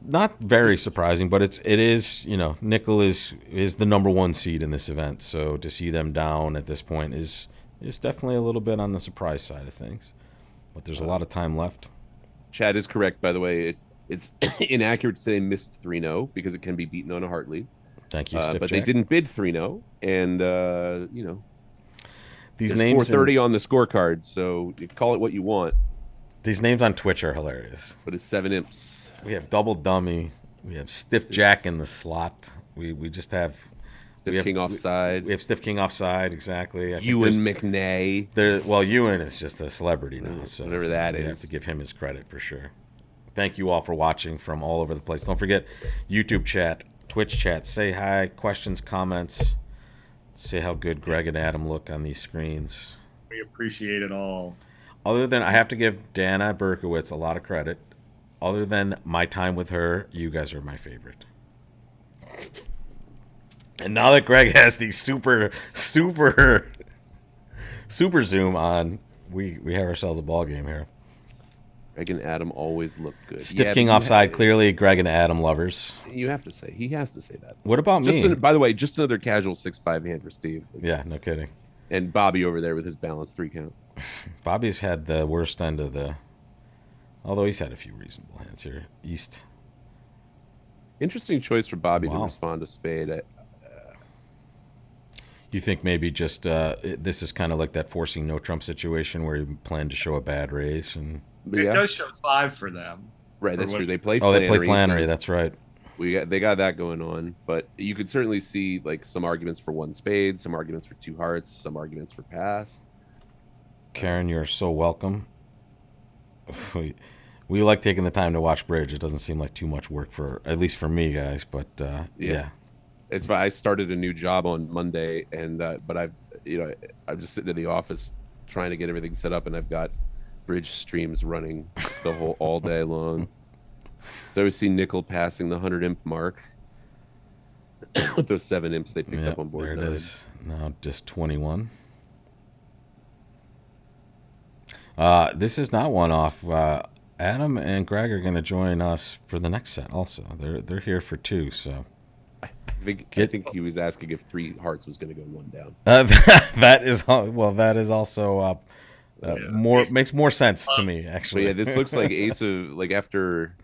not very surprising, but it is nickel is the number 1 seed in this event, so to see them down at this point is definitely a little bit on the surprise side of things, but there's a lot of time left. Chad is correct, by the way. It's inaccurate to say missed 3-0 because it can be beaten on a heart lead. Thank you, but they didn't bid 3-0, and these there's names 430 on the scorecard, so you call it what you want. These names on Twitch are hilarious. But it's 7 imps. We have double dummy. We have stiff jack in the slot. We just have stiff king offside. We have stiff king offside. Exactly. Ewan McNay. Ewan is just a celebrity now, so whatever that is. We have to give him his credit for sure. Thank you all for watching from all over the place. Don't forget YouTube chat, Twitch chat. Say hi, questions, comments. Say how good Greg and Adam look on these screens. We appreciate it all. Other than, I have to give Dana Berkowitz a lot of credit. Other than my time with her, you guys are my favorite. And now that Greg has the super zoom on, we have ourselves a ball game here. Greg and Adam always look good. Stiff king offside, clearly Greg and Adam lovers. You have to say. He has to say that. What about me? By the way, just another casual 6-5 hand for Steve. Yeah, no kidding. And Bobby over there with his balanced 3 count. Bobby's had the worst end of the... Although he's had a few reasonable hands here. East. Interesting choice for Bobby to respond to spade. You think maybe just this is kind of like that forcing no trump situation where you plan to show a bad raise, and it does show 5 for them. Right, that's true. They play. Flannery, they play Flannery. So that's right. They got that going on, but you could certainly see like some arguments for 1 spade, some arguments for 2 hearts, some arguments for pass. Karen, you're so welcome. We like taking the time to watch bridge. It doesn't seem like too much work for, at least for me, guys. But yeah. It's I started a new job on Monday, and but I'm just sitting in the office trying to get everything set up, and I've got bridge streams running all day long. So I always see nickel passing the 100 imp mark with those 7 imps they picked up on board. There it is. Now just 21. This is not one off. Adam and Greg are going to join us for the next set. Also, they're here for two. So I think he was asking if three hearts was going to go one down. that is well. That is also more makes more sense to me actually. But yeah, this looks like Ace of like after.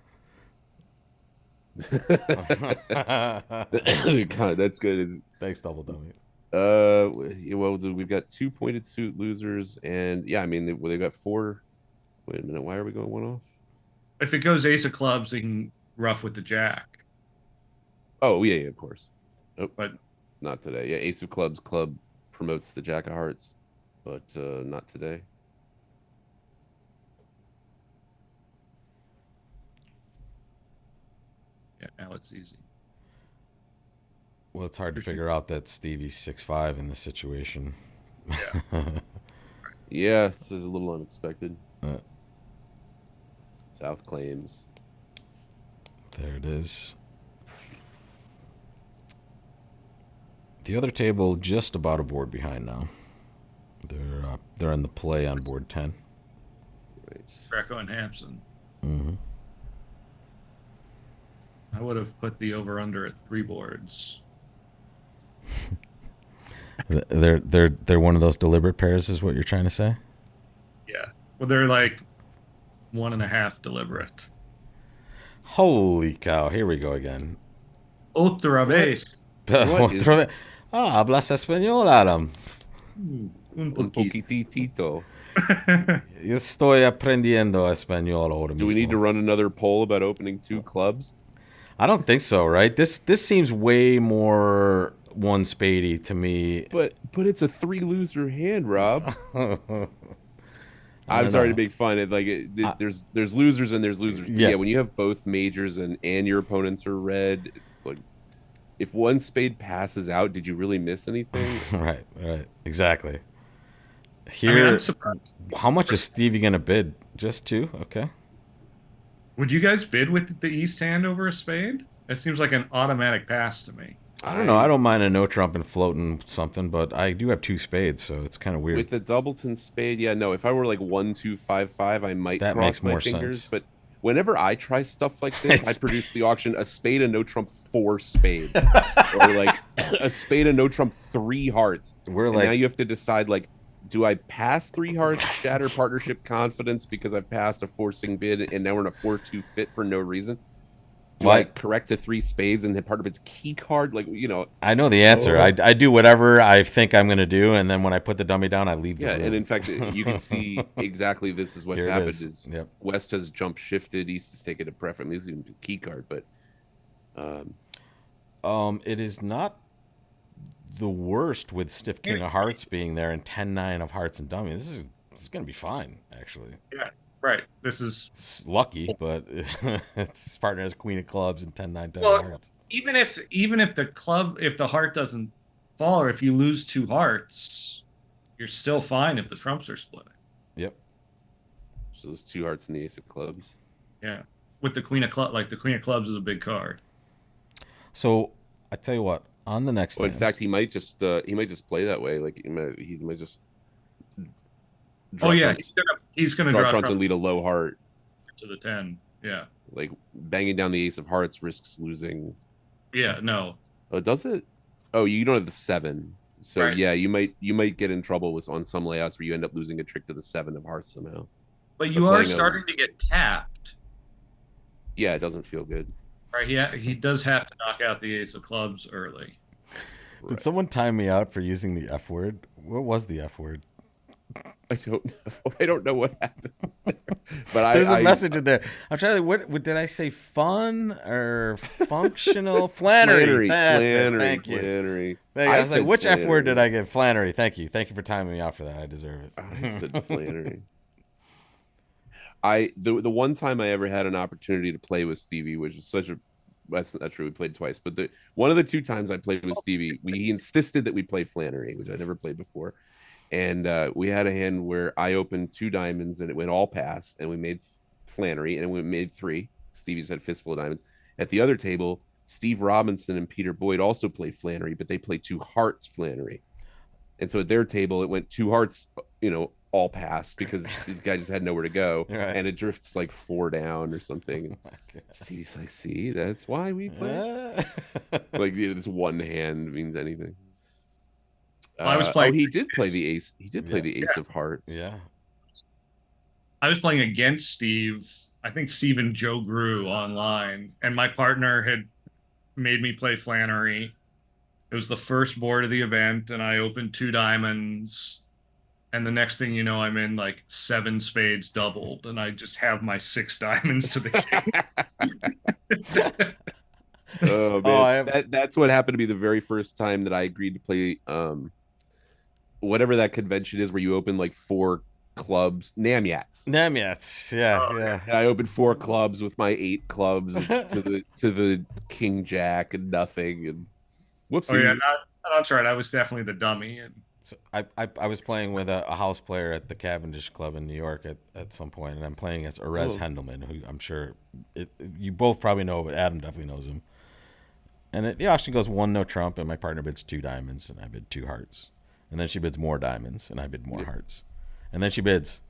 God, that's good. Thanks, Double Dummy. Well, we've got 2 pointed suit losers, and yeah, I mean they got 4. Wait a minute, why are we going one off? If it goes ace of clubs, they can rough with the jack. Oh yeah, of course. Oh, But not today. Yeah, ace of clubs club promotes the jack of hearts, but not today. yeah, now it's easy. Well, it's hard to figure out that Stevie's 6'5" in this situation. Yeah. Yeah, this is a little unexpected. Uh, South claims. There it is. The other table just about a board behind now. They're in the play on board 10. Right. Greco and Hampson. Mm-hmm. I would have put the over under at 3 boards. They're one of those deliberate pairs, is what you're trying to say? Yeah. Well, they're like 1.5 deliberate. Holy cow! Here we go again. Otra vez. Hablas español, Adam. Un Un poquitito. Yo estoy aprendiendo español ahora mismo. Do we need to run another poll about opening 2 clubs? I don't think so, right? This seems way more one spadey to me. But it's a 3 loser hand, Rob. I'm sorry to make fun. There's losers and there's losers. Yeah, when you have both majors and your opponents are red, it's like if one spade passes out, did you really miss anything? Right, exactly. Here, I mean, I'm surprised. How much is Stevie gonna bid? Just 2? Okay. Would you guys bid with the East hand over a spade? That seems like an automatic pass to me. I don't know. I don't mind a no trump and floating something, but I do have 2 spades, so it's kind of weird. With the doubleton spade, yeah, no. If I were like 1, 2, 5, 5, I might that cross makes my more fingers. sense. But whenever I try stuff like this, I produce the auction: a spade, a no trump, 4 spades, or like a spade, a no trump, 3 hearts. We're and like, now you have to decide like, do I pass 3 hearts, shatter partnership confidence because I've passed a forcing bid, and now we're in a 4-2 fit for no reason? Do I correct to 3 spades and hit part of its key card? Like, I know the answer. I do whatever I think I'm going to do, and then when I put the dummy down, I leave. Yeah, and in fact, you can see exactly this is what's happened. Is West has jump shifted, East has taken a preference. This is even a key card, but it is not the worst with stiff king of hearts being there and 10-9 of hearts and dummy. This is going to be fine, actually. Yeah. Right. It's lucky, but his partner has queen of clubs and 10-9 hearts. Even if the heart doesn't fall, or if you lose 2 hearts, you're still fine if the trumps are splitting. Yep. So those 2 hearts and the ace of clubs. Yeah. With the queen of clubs, like the queen of clubs is a big card. So I tell you what, on the next. Well, in fact, he might just play that way. Like he might just. He's gonna draw trumps and lead a low heart to the 10. Yeah, like banging down the ace of hearts risks losing. Yeah, no. Oh, does it? Oh, you don't have the 7, so right. Yeah, you might get in trouble with on some layouts where you end up losing a trick to the 7 of hearts somehow. But you are starting to get tapped. Yeah, it doesn't feel good. Right, he does have to knock out the ace of clubs early. Did someone time me out for using the F word? What was the F word? I don't know what happened. But there's a message in there. I'm trying to. What did I say? Fun or functional? Flannery. Thank you. Flannery. I was like, which Flannery. F word did I get? Flannery. Thank you for timing me out for that. I deserve it. I said Flannery. The one time I ever had an opportunity to play with Stevie, which was that's not true. We played twice, but one of the 2 times I played with Stevie, he insisted that we play Flannery, which I never played before. And we had a hand where I opened 2 diamonds and it went all pass, and we made Flannery, and we made 3. Stevie's had fistful of diamonds. At the other table, Steve Robinson and Peter Boyd also played Flannery, but they played 2 hearts Flannery. And so at their table, it went 2 hearts, all pass because the guy just had nowhere to go, Right. and it drifts like 4 down or something. And Oh my God. Steve's like, see, that's why we play. Uh, Like, this one hand means anything. Well, I was playing. He did play the ace. He did play Yeah. the ace of hearts. yeah. I was playing against Steve. I think Steve and Joe Grew online, and my partner had made me play Flannery. It was the first board of the event, and I opened 2 diamonds. And the next thing you know, I'm in like 7 spades doubled, and I just have my 6 diamonds to the king. Oh Oh, I man, have that's what happened to be the very first time that I agreed to play whatever that convention is where you open like 4 clubs, Namyats. Namyats. Yeah, Oh, yeah. And I opened 4 clubs with my 8 clubs to the king jack and nothing, and whoopsie. Oh yeah, that's right. I was definitely the dummy. And So I was playing with a house player at the Cavendish Club in New York at some point, and I'm playing against Erez Hendelman, who I'm sure you both probably know, but Adam definitely knows him. And the auction goes 1-no trump, and my partner bids 2 diamonds, and I bid 2 hearts. And then she bids more diamonds, and I bid more hearts. And then she bids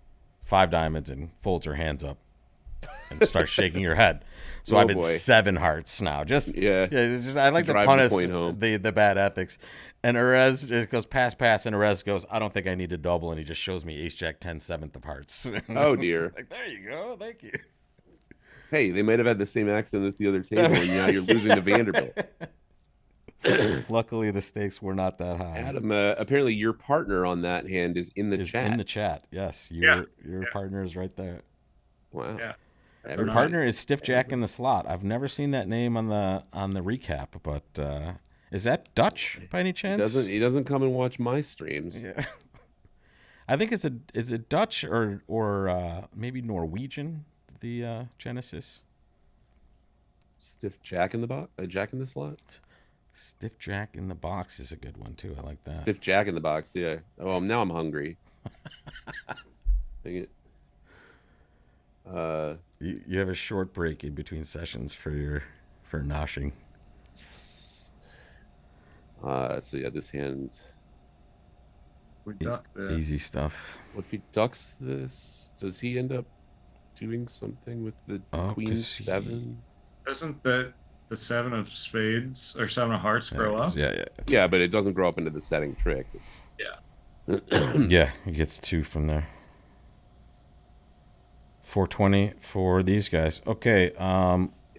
5 diamonds and folds her hands up and starts shaking her head. So I bid 7 hearts now. I like to drive the punish point home. the bad ethics. And Erez it goes pass, and Erez goes, I don't think I need to double, and he just shows me ace jack 10 7th of hearts. Oh dear. Like, there you go, thank you. Hey, they might have had the same accent at the other table, and now you're losing to Vanderbilt. Luckily, the stakes were not that high. Adam, apparently your partner on that hand is in the chat. In the chat, yes. Your partner is right there. Wow. yeah, Your partner is Stiff Jack in the slot. I've never seen that name on the recap, but is that Dutch by any chance? He doesn't come and watch my streams. Yeah. I think is it Dutch or maybe Norwegian, the Genesis? Stiff Jack in the box, Jack in the slot. Stiff Jack in the box is a good one too. I like that. Stiff Jack in the box, yeah. Oh, now I'm hungry. Dang it. You have a short break in between sessions for noshing. So yeah, this hand. we duck the. Easy stuff. What if he ducks this? Does he end up doing something with the Queen 'cause 7? Doesn't the 7 of spades or 7 of hearts grow up? Yeah. Yeah, but it doesn't grow up into the setting trick. Yeah. Yeah, he gets 2 from there. 420 for these guys. Okay.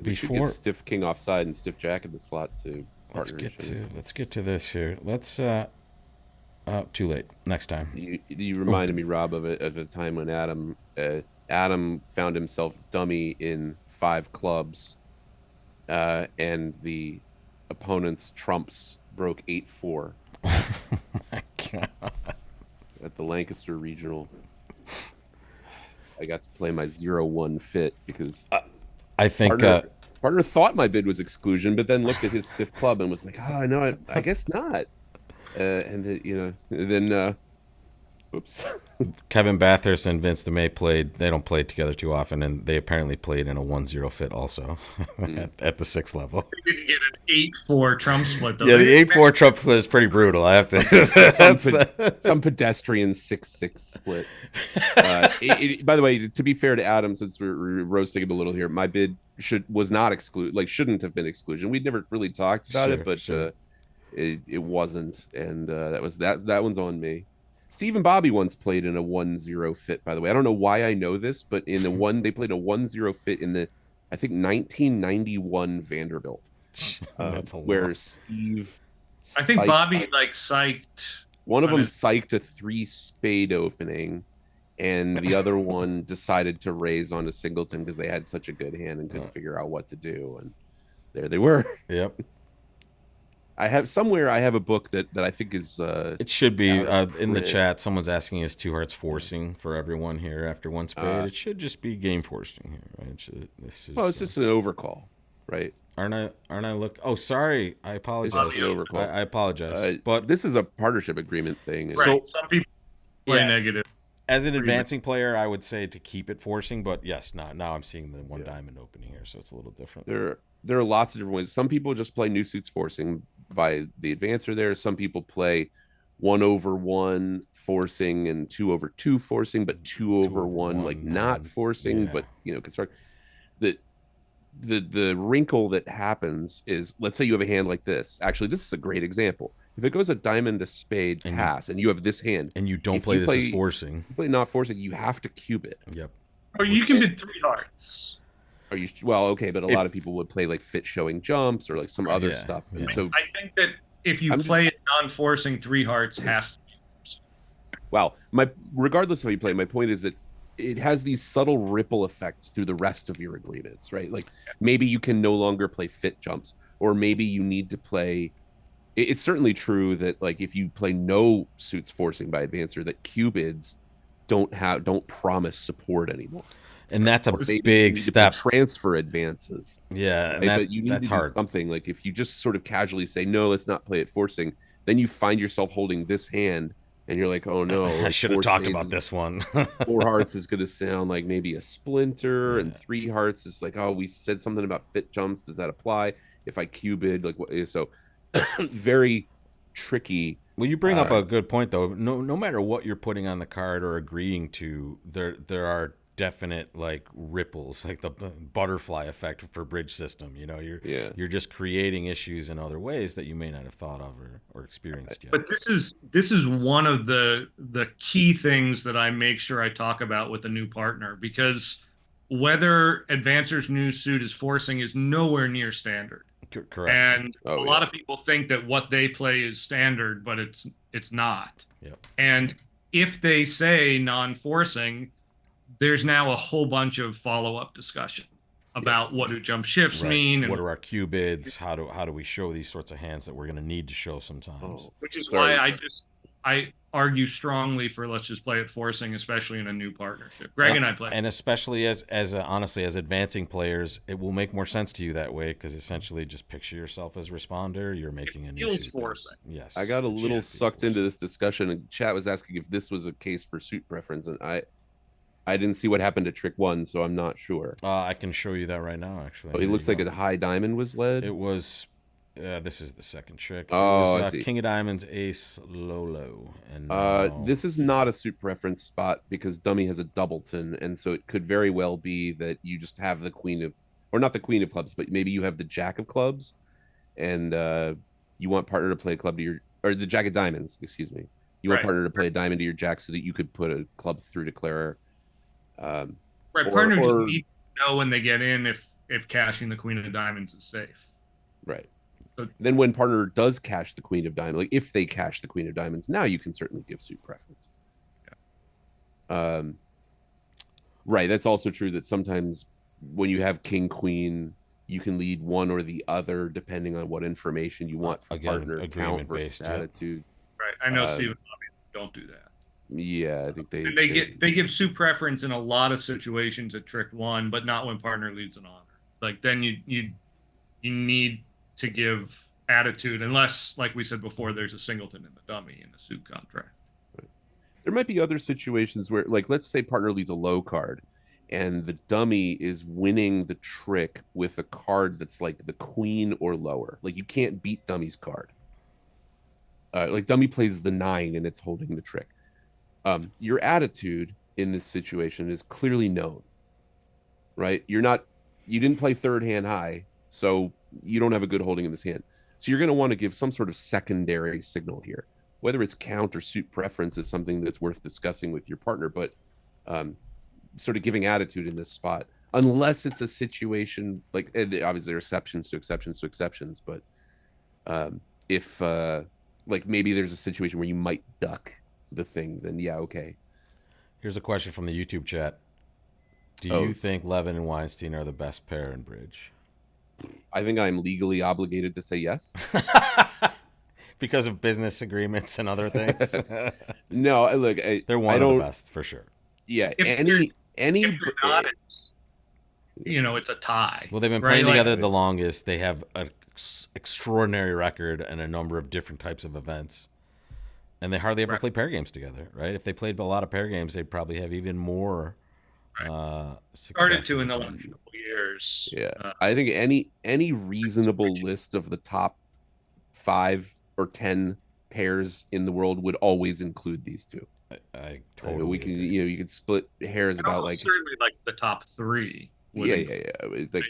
We should get Stiff King offside and Stiff Jack in the slot to let's partner. get to this here. Let's too late. Next time. You reminded me, Rob, of a time when Adam found himself dummy in 5 clubs, and the opponent's trumps broke 8-4 Oh my God. at the Lancaster Regional. I got to play my 0-1 fit because I think partner thought my bid was exclusion, but then looked at his stiff club and was like, "Oh no, I guess not." Whoops. Kevin Bathurst and Vince DeMay played. They don't play together too often, and they apparently played in a 1-0 fit also at the 6th level. They didn't get an 8-4 trump split though. Yeah, the 8-4 trump split is pretty brutal. I have to. Some pedestrian 6-6 split. By the way, to be fair to Adam, since we're roasting him a little here, my bid was not shouldn't have been exclusion. We'd never really talked about it, but it wasn't, and that one's on me. Steve and Bobby once played in a 1-0 fit, by the way. I don't know why I know this, but they played a 1-0 fit in the, I think, 1991 Vanderbilt. That's a where lot. Steve, I think Bobby psyched. One of them psyched a 3-spade opening, and the other one decided to raise on a singleton because they had such a good hand and couldn't figure out what to do. And there they were. Yep. I have a book that I think is it should be in the chat. Someone's asking, is 2 hearts forcing for everyone here after 1 spade? It should just be game forcing here, right? It's just an overcall, right? Aren't I look? Oh, sorry. I apologize. It's an overcall. I apologize. But this is a partnership agreement thing. Right. So some people play negative. As an advancing player, I would say to keep it forcing, but yes, now I'm seeing the 1 diamond opening here, so it's a little different. There are lots of different ways. Some people just play new suits forcing by the advancer there. Some people play 1/1 forcing and 2/2 forcing, but 2/1 like not forcing, but construct that the wrinkle that happens is, let's say you have a hand like this. Actually, this is a great example. If it goes a diamond to spade pass and you have this hand and you don't play this as forcing, you play not forcing, you have to cube it. Yep. Or you can bid 3 hearts. Are you well? Okay, but a lot of people would play like fit showing jumps or like some other stuff, and so I think that if you play it non-forcing, 3 hearts has to be. Well, regardless of how you play, my point is that it has these subtle ripple effects through the rest of your agreements, right? Like maybe you can no longer play fit jumps, or maybe you need to play. It's certainly true that like if you play no suits forcing by advancer, that cubids don't promise support anymore. And that's a big step. Transfer advances. Yeah, right? But you need to do something. Like if you just sort of casually say no, let's not play it forcing, then you find yourself holding this hand. And you're like, oh no, I should have talked about this one. 4 hearts is going to sound like maybe a splinter, and 3 hearts is like, oh, we said something about fit jumps. Does that apply? If I cubid, like what? So very tricky. Well, you bring up a good point though. No matter what you're putting on the card or agreeing to, there are definite like ripples, like the butterfly effect for bridge system. You're just creating issues in other ways that you may not have thought of or experienced yet. But this is one of the key things that I make sure I talk about with a new partner, because whether Advancer's new suit is forcing is nowhere near standard. Correct. And a lot of people think that what they play is standard, but it's not. Yep. And if they say non-forcing, there's now a whole bunch of follow-up discussion about what do jump shifts mean, and what are our cubids, how do we show these sorts of hands that we're going to need to show sometimes. Which is why I argue strongly for let's just play it forcing, especially in a new partnership. Greg and I play, and especially honestly as advancing players, it will make more sense to you that way, because essentially just picture yourself as responder. You're making a new forcing. Yes, I got a little sucked into this discussion, and chat was asking if this was a case for suit preference, and I didn't see what happened to trick 1, so I'm not sure. I can show you that right now, actually. Oh, it looks like a high diamond was led. It was. This is the second trick. Oh, I see. King of Diamonds, Ace, low. And this is not a suit preference spot because dummy has a doubleton, and so it could very well be that you just have the queen of, or not the queen of clubs, but maybe you have the jack of clubs, and you want partner to play a club to your, or the jack of diamonds, excuse me. You want partner to play a diamond to your jack so that you could put a club through declarer. Partner just need to know when they get in if cashing the queen of diamonds is safe. Right. So then when partner does cash the queen of diamonds, like if they cash the queen of diamonds, now you can certainly give suit preference. Yeah. Right. That's also true that sometimes when you have king queen, you can lead one or the other depending on what information you want for partner count versus attitude. Right. I know Stephen don't do that. Yeah, I think they give suit preference in a lot of situations at trick 1, but not when partner leads an honor. Like then you need to give attitude, unless, like we said before, there's a singleton in the dummy in the suit contract. Right. There might be other situations where, like, let's say partner leads a low card, and the dummy is winning the trick with a card that's like the queen or lower. Like you can't beat dummy's card. Like dummy plays the 9 and it's holding the trick. Your attitude in this situation is clearly known, right? You didn't play third hand high, so you don't have a good holding in this hand. So you're going to want to give some sort of secondary signal here. Whether it's count or suit preference is something that's worth discussing with your partner, but sort of giving attitude in this spot, unless it's a situation like, obviously there are exceptions to exceptions, but if like maybe there's a situation where you might duck the thing, then yeah, okay. Here's a question from the YouTube chat. Do you think Levin and Weinstein are the best pair in bridge? I think I'm legally obligated to say yes. Because of business agreements and other things? No, look, they're one of the best for sure. Yeah, if you're not, it's a tie. Well, they've been playing together the longest. They have an extraordinary record and a number of different types of events. And they hardly ever play pair games together, right? If they played a lot of pair games, they'd probably have even more started to in the last couple years. Yeah, I think any reasonable list of the top 5 or 10 pairs in the world would always include these two. I totally We can, agree. you could split hairs And about almost certainly like the top three would include, Like like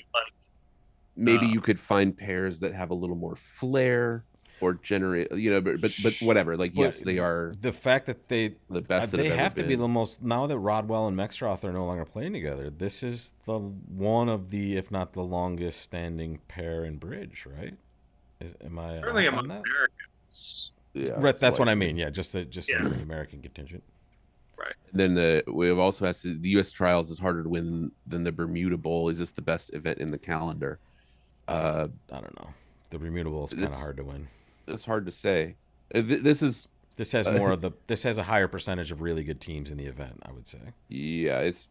maybe you could find pairs that have a little more flair or generate, but whatever. Like, But yes, they are the fact that the best that they have ever have to be been. the most, now that Rodwell and Mexroth are no longer playing together. This is the one of the, if not the longest standing pair in bridge, right? Am I certainly off among on that? Americans. Yeah, Right, that's what I widely. mean. Yeah, just the American contingent. Right. And then we've also asked, the U.S. Trials is harder to win than the Bermuda Bowl. Is this the best event in the calendar? I don't know. The Bermuda Bowl is kind of It's hard to win. it's hard to say. This is This has more of the. This has a higher percentage of really good teams in the event, I would say. yeah, it's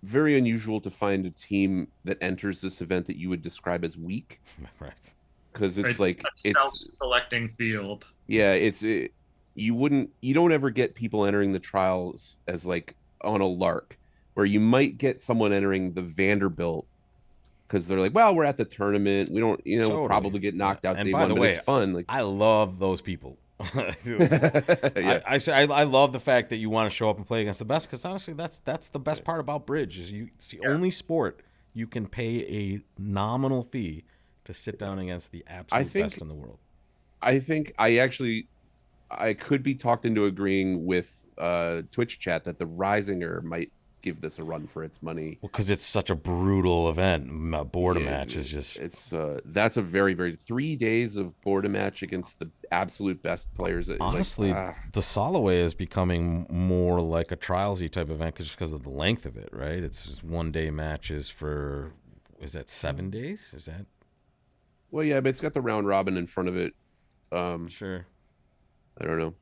very unusual to find a team that enters this event that you would describe as weak, Right. because it's A like it's self-selecting field. yeah, you don't ever get people entering the trials as like on a lark, where you might get someone entering the Vanderbilt because they're like, well, we're at the tournament, we don't, we'll Totally. probably get knocked out And day by one, the but way, it's fun. Like, I love those people. yeah, I love the fact that you want to show up and play against the best, because honestly, that's the best part about bridge is it's the only sport you can pay a nominal fee to sit down against the absolute best in the world. I think I could be talked into agreeing with Twitch chat that the Risinger might give this a run for its money. Well, because it's such a brutal event. Border Yeah, match is just. It's that's a very 3 days of border match against the absolute best players. Honestly, like, the Soloway is becoming more like a trialsy type event just because of the length of it, right? It's just 1 day matches for, is that 7 days? Is that well, yeah, but it's got the round robin in front of it. sure? I don't know.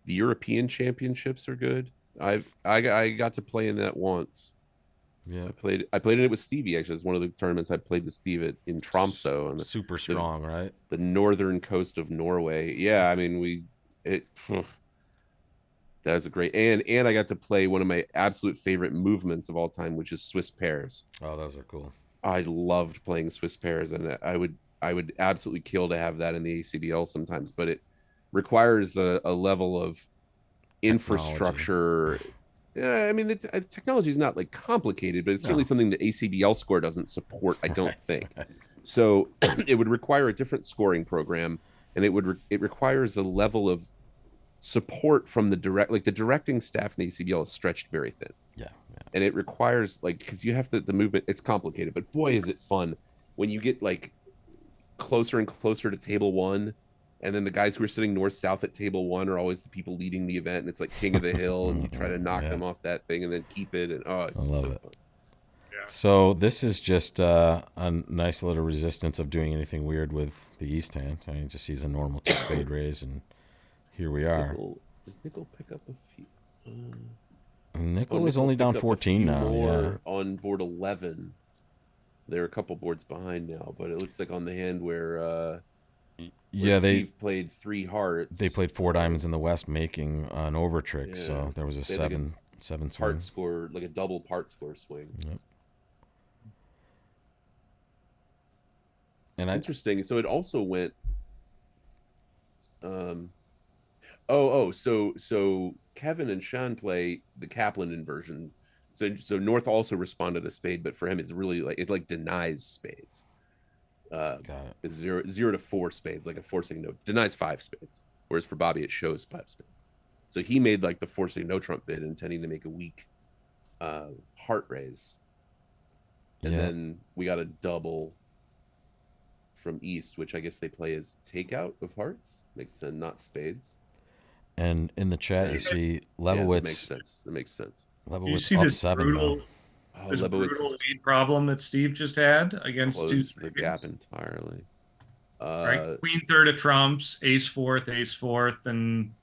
The European Championships are good. I got to play in that once. Yeah, I played in it with Stevie. Actually, it's one of the tournaments I played with Steve in Tromsø on super strong, right? the northern coast of Norway. Yeah, I mean that was a great, and I got to play one of my absolute favorite movements of all time, which is Swiss pairs. Oh, those are cool. I loved playing Swiss pairs, and I would absolutely kill to have that in the ACBL sometimes, but it requires a level of infrastructure. Yeah, I mean, the technology is not like complicated, but it's certainly something the ACBL score doesn't support, I don't think. So it would require a different scoring program, and it requires a level of support from the directing staff in the ACBL is stretched very thin. Yeah. And it requires, like, because you have the movement, it's complicated, but boy, is it fun when you get like closer and closer to table one. And then the guys who are sitting north-south at table one are always the people leading the event. And it's like king of the hill, and you try to knock them off that thing and then keep it. And it's so fun. Yeah. So this is just a nice little resistance of doing anything weird with the East hand. I mean, just use a normal 2 spade raise, and here we are. Does Nickel pick up a few? Nickel is only down 14 now. Yeah. On board 11. They're a couple boards behind now, but it looks like on the hand where Steve played 3 hearts. They played 4 diamonds in the West, making an over trick. Yeah, so there was a seven swing. Part score, like a double part score swing. Yep. And interesting. So it also went. So Kevin and Sean play the Kaplan inversion. So North also responded a spade, but for him it's really like it denies spades. Got it. It's 0 to 4 spades, like a forcing no, denies 5 spades. Whereas for Bobby it shows 5 spades. So he made like the forcing no trump bid, intending to make a weak heart raise. And then we got a double from East, which I guess they play as takeout of hearts. Makes sense, not spades. And in the chat, you see Lebowitz. That makes sense. Lebowitz You see up this 7 brutal, now. this brutal lead problem that Steve just had against Closed 2 the gap entirely. Right, Queen third of trumps, ace fourth, and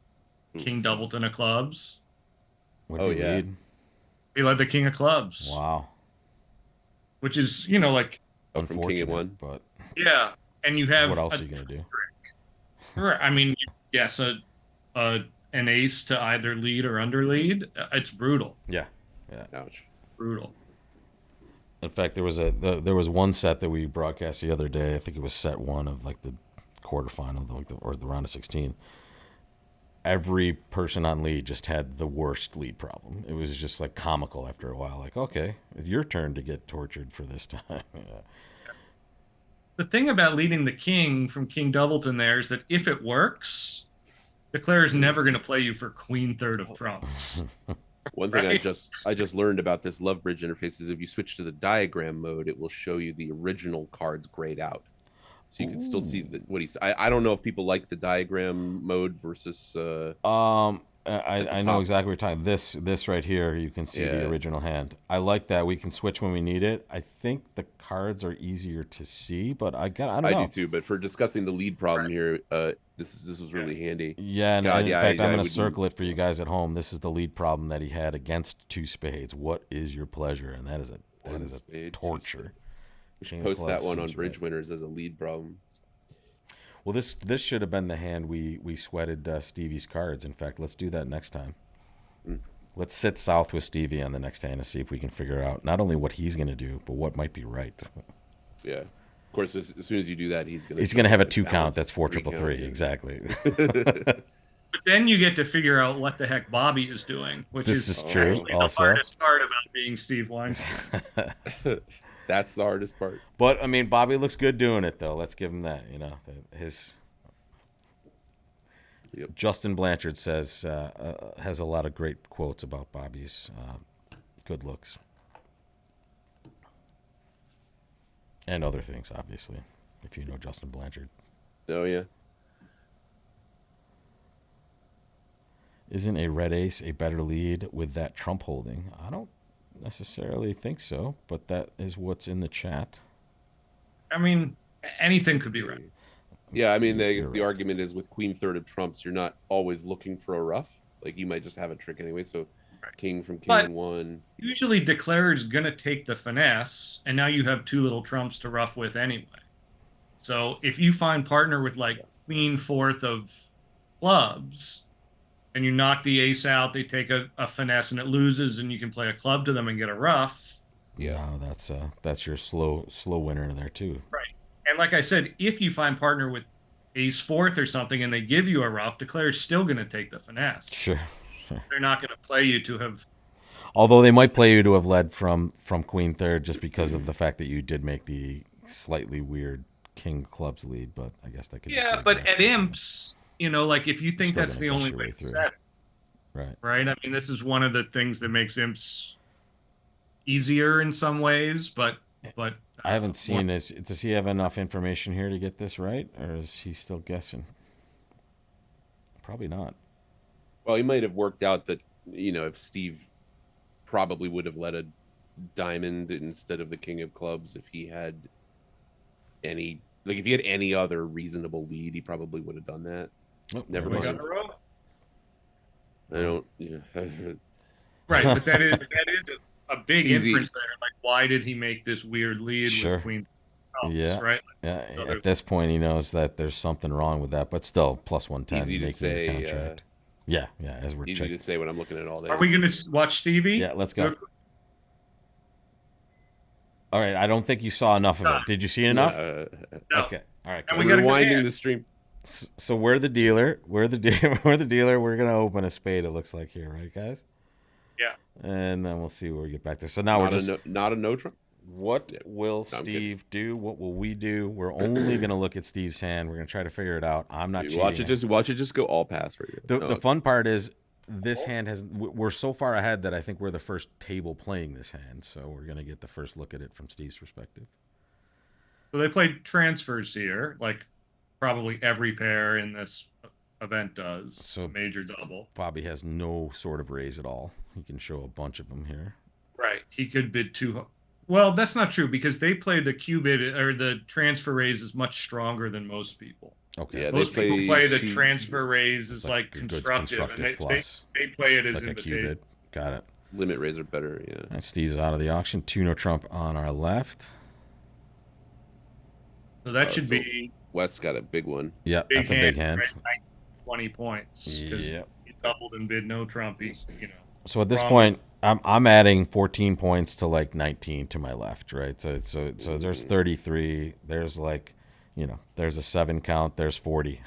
King doubleton of clubs. What did he lead? He led the King of clubs. Wow. Which is, like from King at 1. But yeah, and you have what else are you gonna do? Right. I mean, yes, an ace to either lead or underlead. It's brutal. Yeah. Ouch. Brutal. In fact, there was one set that we broadcast the other day. I think it was set 1 of like the quarterfinal, or the round of 16. every person on lead just had the worst lead problem. It was just like comical after a while. Like, okay, it's your turn to get tortured for this time. Yeah. The thing about leading the king from King Doubleton there is that if it works, the Claire is never going to play you for queen third of trumps. One thing Right? I just learned about this Love Bridge interface is if you switch to the diagram mode, it will show you the original cards grayed out, so you can still see what he's. I don't know if people like the diagram mode versus. I know exactly what you're talking. This right here, you can see the original hand. I like that. We can switch when we need it. I think the cards are easier to see, but I don't know. I do too, but for discussing the lead problem here, this was really handy. Yeah, and, God, and in fact, I'm going to wouldn't- circle it for you guys at home. This is the lead problem that he had against two spades. What is your pleasure? And that is One a spade, two torture. spade. We should King of post that clubs, one some on Bridge spade. Winners as a lead problem. Well, this should have been the hand we sweated Stevie's cards. In fact, let's do that next time. Let's sit south with Stevie on the next hand and see if we can figure out not only what he's going to do, but what might be right. Yeah. Of course, as soon as you do that, he's going to have a 2 count. That's 4 triple 3. Yeah. Exactly. But then you get to figure out what the heck Bobby is doing, which This is true, actually also. the hardest part about being Steve Weinstein. That's the hardest part. But I mean, Bobby looks good doing it, though. Let's give him that. You know, his. Yep. Justin Blanchard says has a lot of great quotes about Bobby's good looks and other things, obviously, if you know Justin Blanchard. Oh yeah. Isn't a red ace a better lead with that trump holding? I don't necessarily think so, but that is what's in the chat. I mean, anything could be right. Yeah, I mean, I guess You're the right. argument is with queen third of trumps, you're not always looking for a rough. Like you might just have a trick anyway. So Right. king from king But and one. Usually declarer is going to take the finesse, and now you have 2 little trumps to rough with anyway. So if you find partner with like queen fourth of clubs, and you knock the ace out, they take a finesse and it loses, and you can play a club to them and get a rough. Yeah. No, that's your slow winner in there too. Right. And like I said, if you find partner with ace fourth or something and they give you a rough, declare is still going to take the finesse. Sure. They're not going to play you to have. Although they might play you to have led from queen third just because of the fact that you did make the slightly weird king clubs lead, but I guess that could just Yeah, be but that. at imps, like if you think Still that's gonna the push only your way way to through. set it, Right. right? I mean, this is one of the things that makes imps easier in some ways, but I haven't seen this. Does he have enough information here to get this right, or is he still guessing? Probably not. Well, he might have worked out that if Steve probably would have led a diamond instead of the king of clubs if he had if he had any other reasonable lead, he probably would have done that. Oh, Never there we it mind. got a row. I don't. Yeah. Right, but that is a big Easy. inference there. Like, why did he make this weird lead Sure. with queen trumps, Yeah. right? Yeah, So at there's- this point, he knows that there's something wrong with that, but still, plus 110. Easy to making say. the contract. Yeah, as we're Easy checking. to say when I'm looking at all that. Are we going to watch Stevie? Yeah, let's go. All right, I don't think you saw enough of it. Did you see enough? No. Okay. All right. And Cool. we got a good rewinding hand. the stream. So we're the dealer. We're the dealer. We're gonna open a spade. It looks like here, right, guys? Yeah. And then we'll see where we get back there. So now we're just. Not a no trump. What Yeah. will No, I'm Steve do? What will we do? We're only gonna look at Steve's hand. We're gonna try to figure it out. I'm not cheating. Watch it just go all pass right here. The fun part is this hand has. We're so far ahead that I think we're the first table playing this hand. So we're gonna get the first look at it from Steve's perspective. So they played transfers here, like probably every pair in this event does. So- major double. Bobby has no sort of raise at all. He can show a bunch of them here. Right. He could bid too. Well, that's not true because they played the Q bid or the transfer raise is much stronger than most people. Okay. Yeah, Most people play the two- transfer raise as It's like a good constructive, and they plus, play it as like a invitation. cubit. Got it. Limit razor better. Yeah. And Steve's out of the auction. 2 no trump on our left. So that should So- be Wes got a big one. Yeah, big that's a big hand. Right? 20 points because Yep. he doubled and bid no Trumpy. So at this Wrong. point, I'm adding 14 points to like 19 to my left, right? So there's 33. There's like there's a 7 count, there's 40.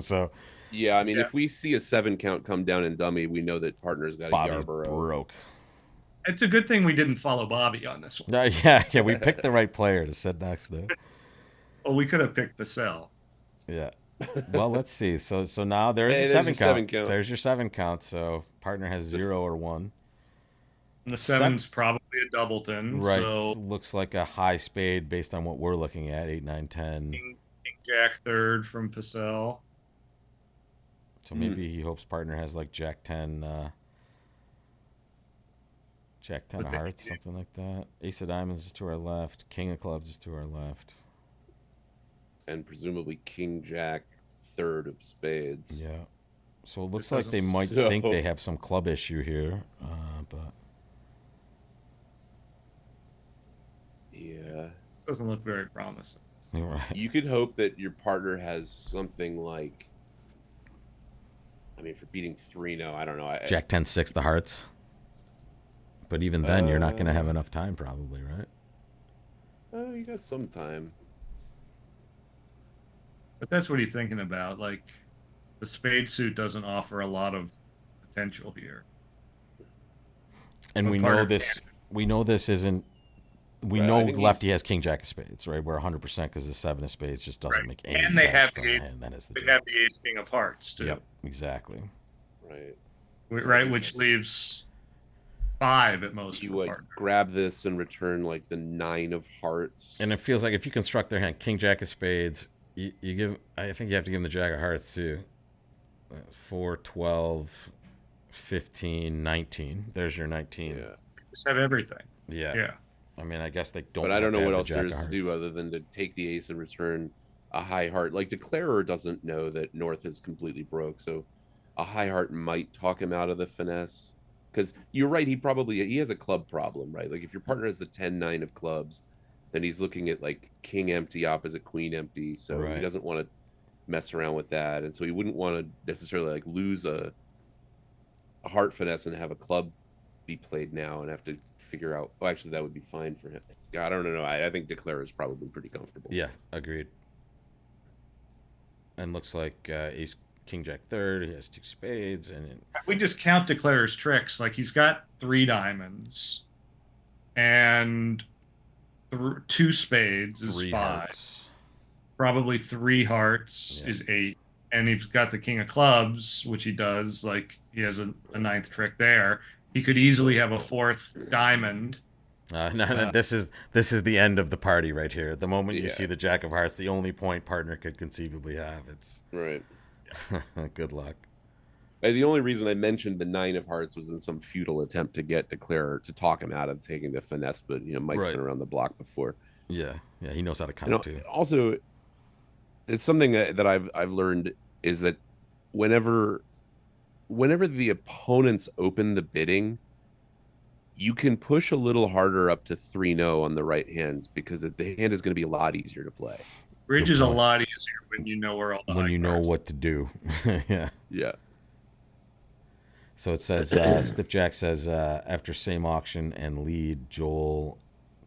So Yeah, I mean, Yeah. if we see a 7 count come down in dummy, we know that partner's got a Bobby's Yarborough. broke. It's a good thing we didn't follow Bobby on this one. Yeah, we picked the right player to sit next to. Well, we could have picked Vassell. Yeah. Well, let's see. So now there's Hey, a there's 7 your 7 count. count. There's your 7 count. So partner has 0 or 1. And the seven's probably a doubleton. Right. So Looks like a high spade based on what we're looking at. 8, 9, 10. King Jack third from Purcell. So maybe he hopes partner has like Jack 10. Jack 10 of hearts, something like that. Ace of diamonds is to our left. King of clubs is to our left. And presumably King Jack third of spades. Yeah. So it looks like they might think they have some club issue here, but Yeah. Doesn't look very promising. right. You could hope that your partner has something like, I mean, for beating 3-0, I don't know. Jack 10 6 the hearts. But even then, you're not going to have enough time, probably, right? Oh, you got some time. But that's what he's thinking about. Like, the spade suit doesn't offer a lot of potential here. And But we partner know this. We know this isn't. We Right, know I think lefty he's- has King Jack of spades, right? We're 100% because the 7 of spades just doesn't Right. make any And sense they have from the- the hand. That is the They deal. have the ace king of hearts, too. Yep, exactly. Right. Right, which leaves 5 at most You for like partner. grab this and return like the 9 of hearts. And it feels like if you construct their hand, King Jack of spades, you give. I think you have to give them the Jack of hearts too. 4, 12, 15, 19. There's your 19. Yeah. Just have everything. Yeah. Yeah. I mean, I guess they don't. But I don't know have what to else have there the is Jack to of do hearts. other than to take the ace and return a high heart. Like Declarer doesn't know that North is completely broke, so a high heart might talk him out of the finesse. Because you're right, he has a club problem, right? Like if your partner has the 10-9 of clubs, then he's looking at like king empty opposite queen empty, so Right. he doesn't want to mess around with that, and so he wouldn't want to necessarily like lose a heart finesse and have a club be played now and have to figure out. Oh, actually, that would be fine for him. God, I don't know. I think Declare is probably pretty comfortable. Yeah, agreed. And looks like Ace King Jack third. He has 2 spades, and We just count Declare's tricks. Like, he's got 3 diamonds and 2 spades is 3 5. hearts. Probably 3 hearts Yeah. is 8. And he's got the king of clubs, which he does. Like, he has a 9th trick there. He could easily have a 4th diamond. No, this is the end of the party right here. The moment you Yeah. see the Jack of Hearts, the only point partner could conceivably have. It's Right. good luck. The only reason I mentioned the 9 of hearts was in some futile attempt to get Declare to talk him out of taking the finesse, but Mike's Right. been around the block before. Yeah, he knows how to And count too. also, it's something that I've learned is that whenever the opponents open the bidding, you can push a little harder up to 3-0 on the right hands because the hand is going to be a lot easier to play. Bridge Good is a point. lot easier when you know where all the When high you know cards what to do. Yeah. Yeah. So it says, Stiff Jack says, after same auction and lead, Joel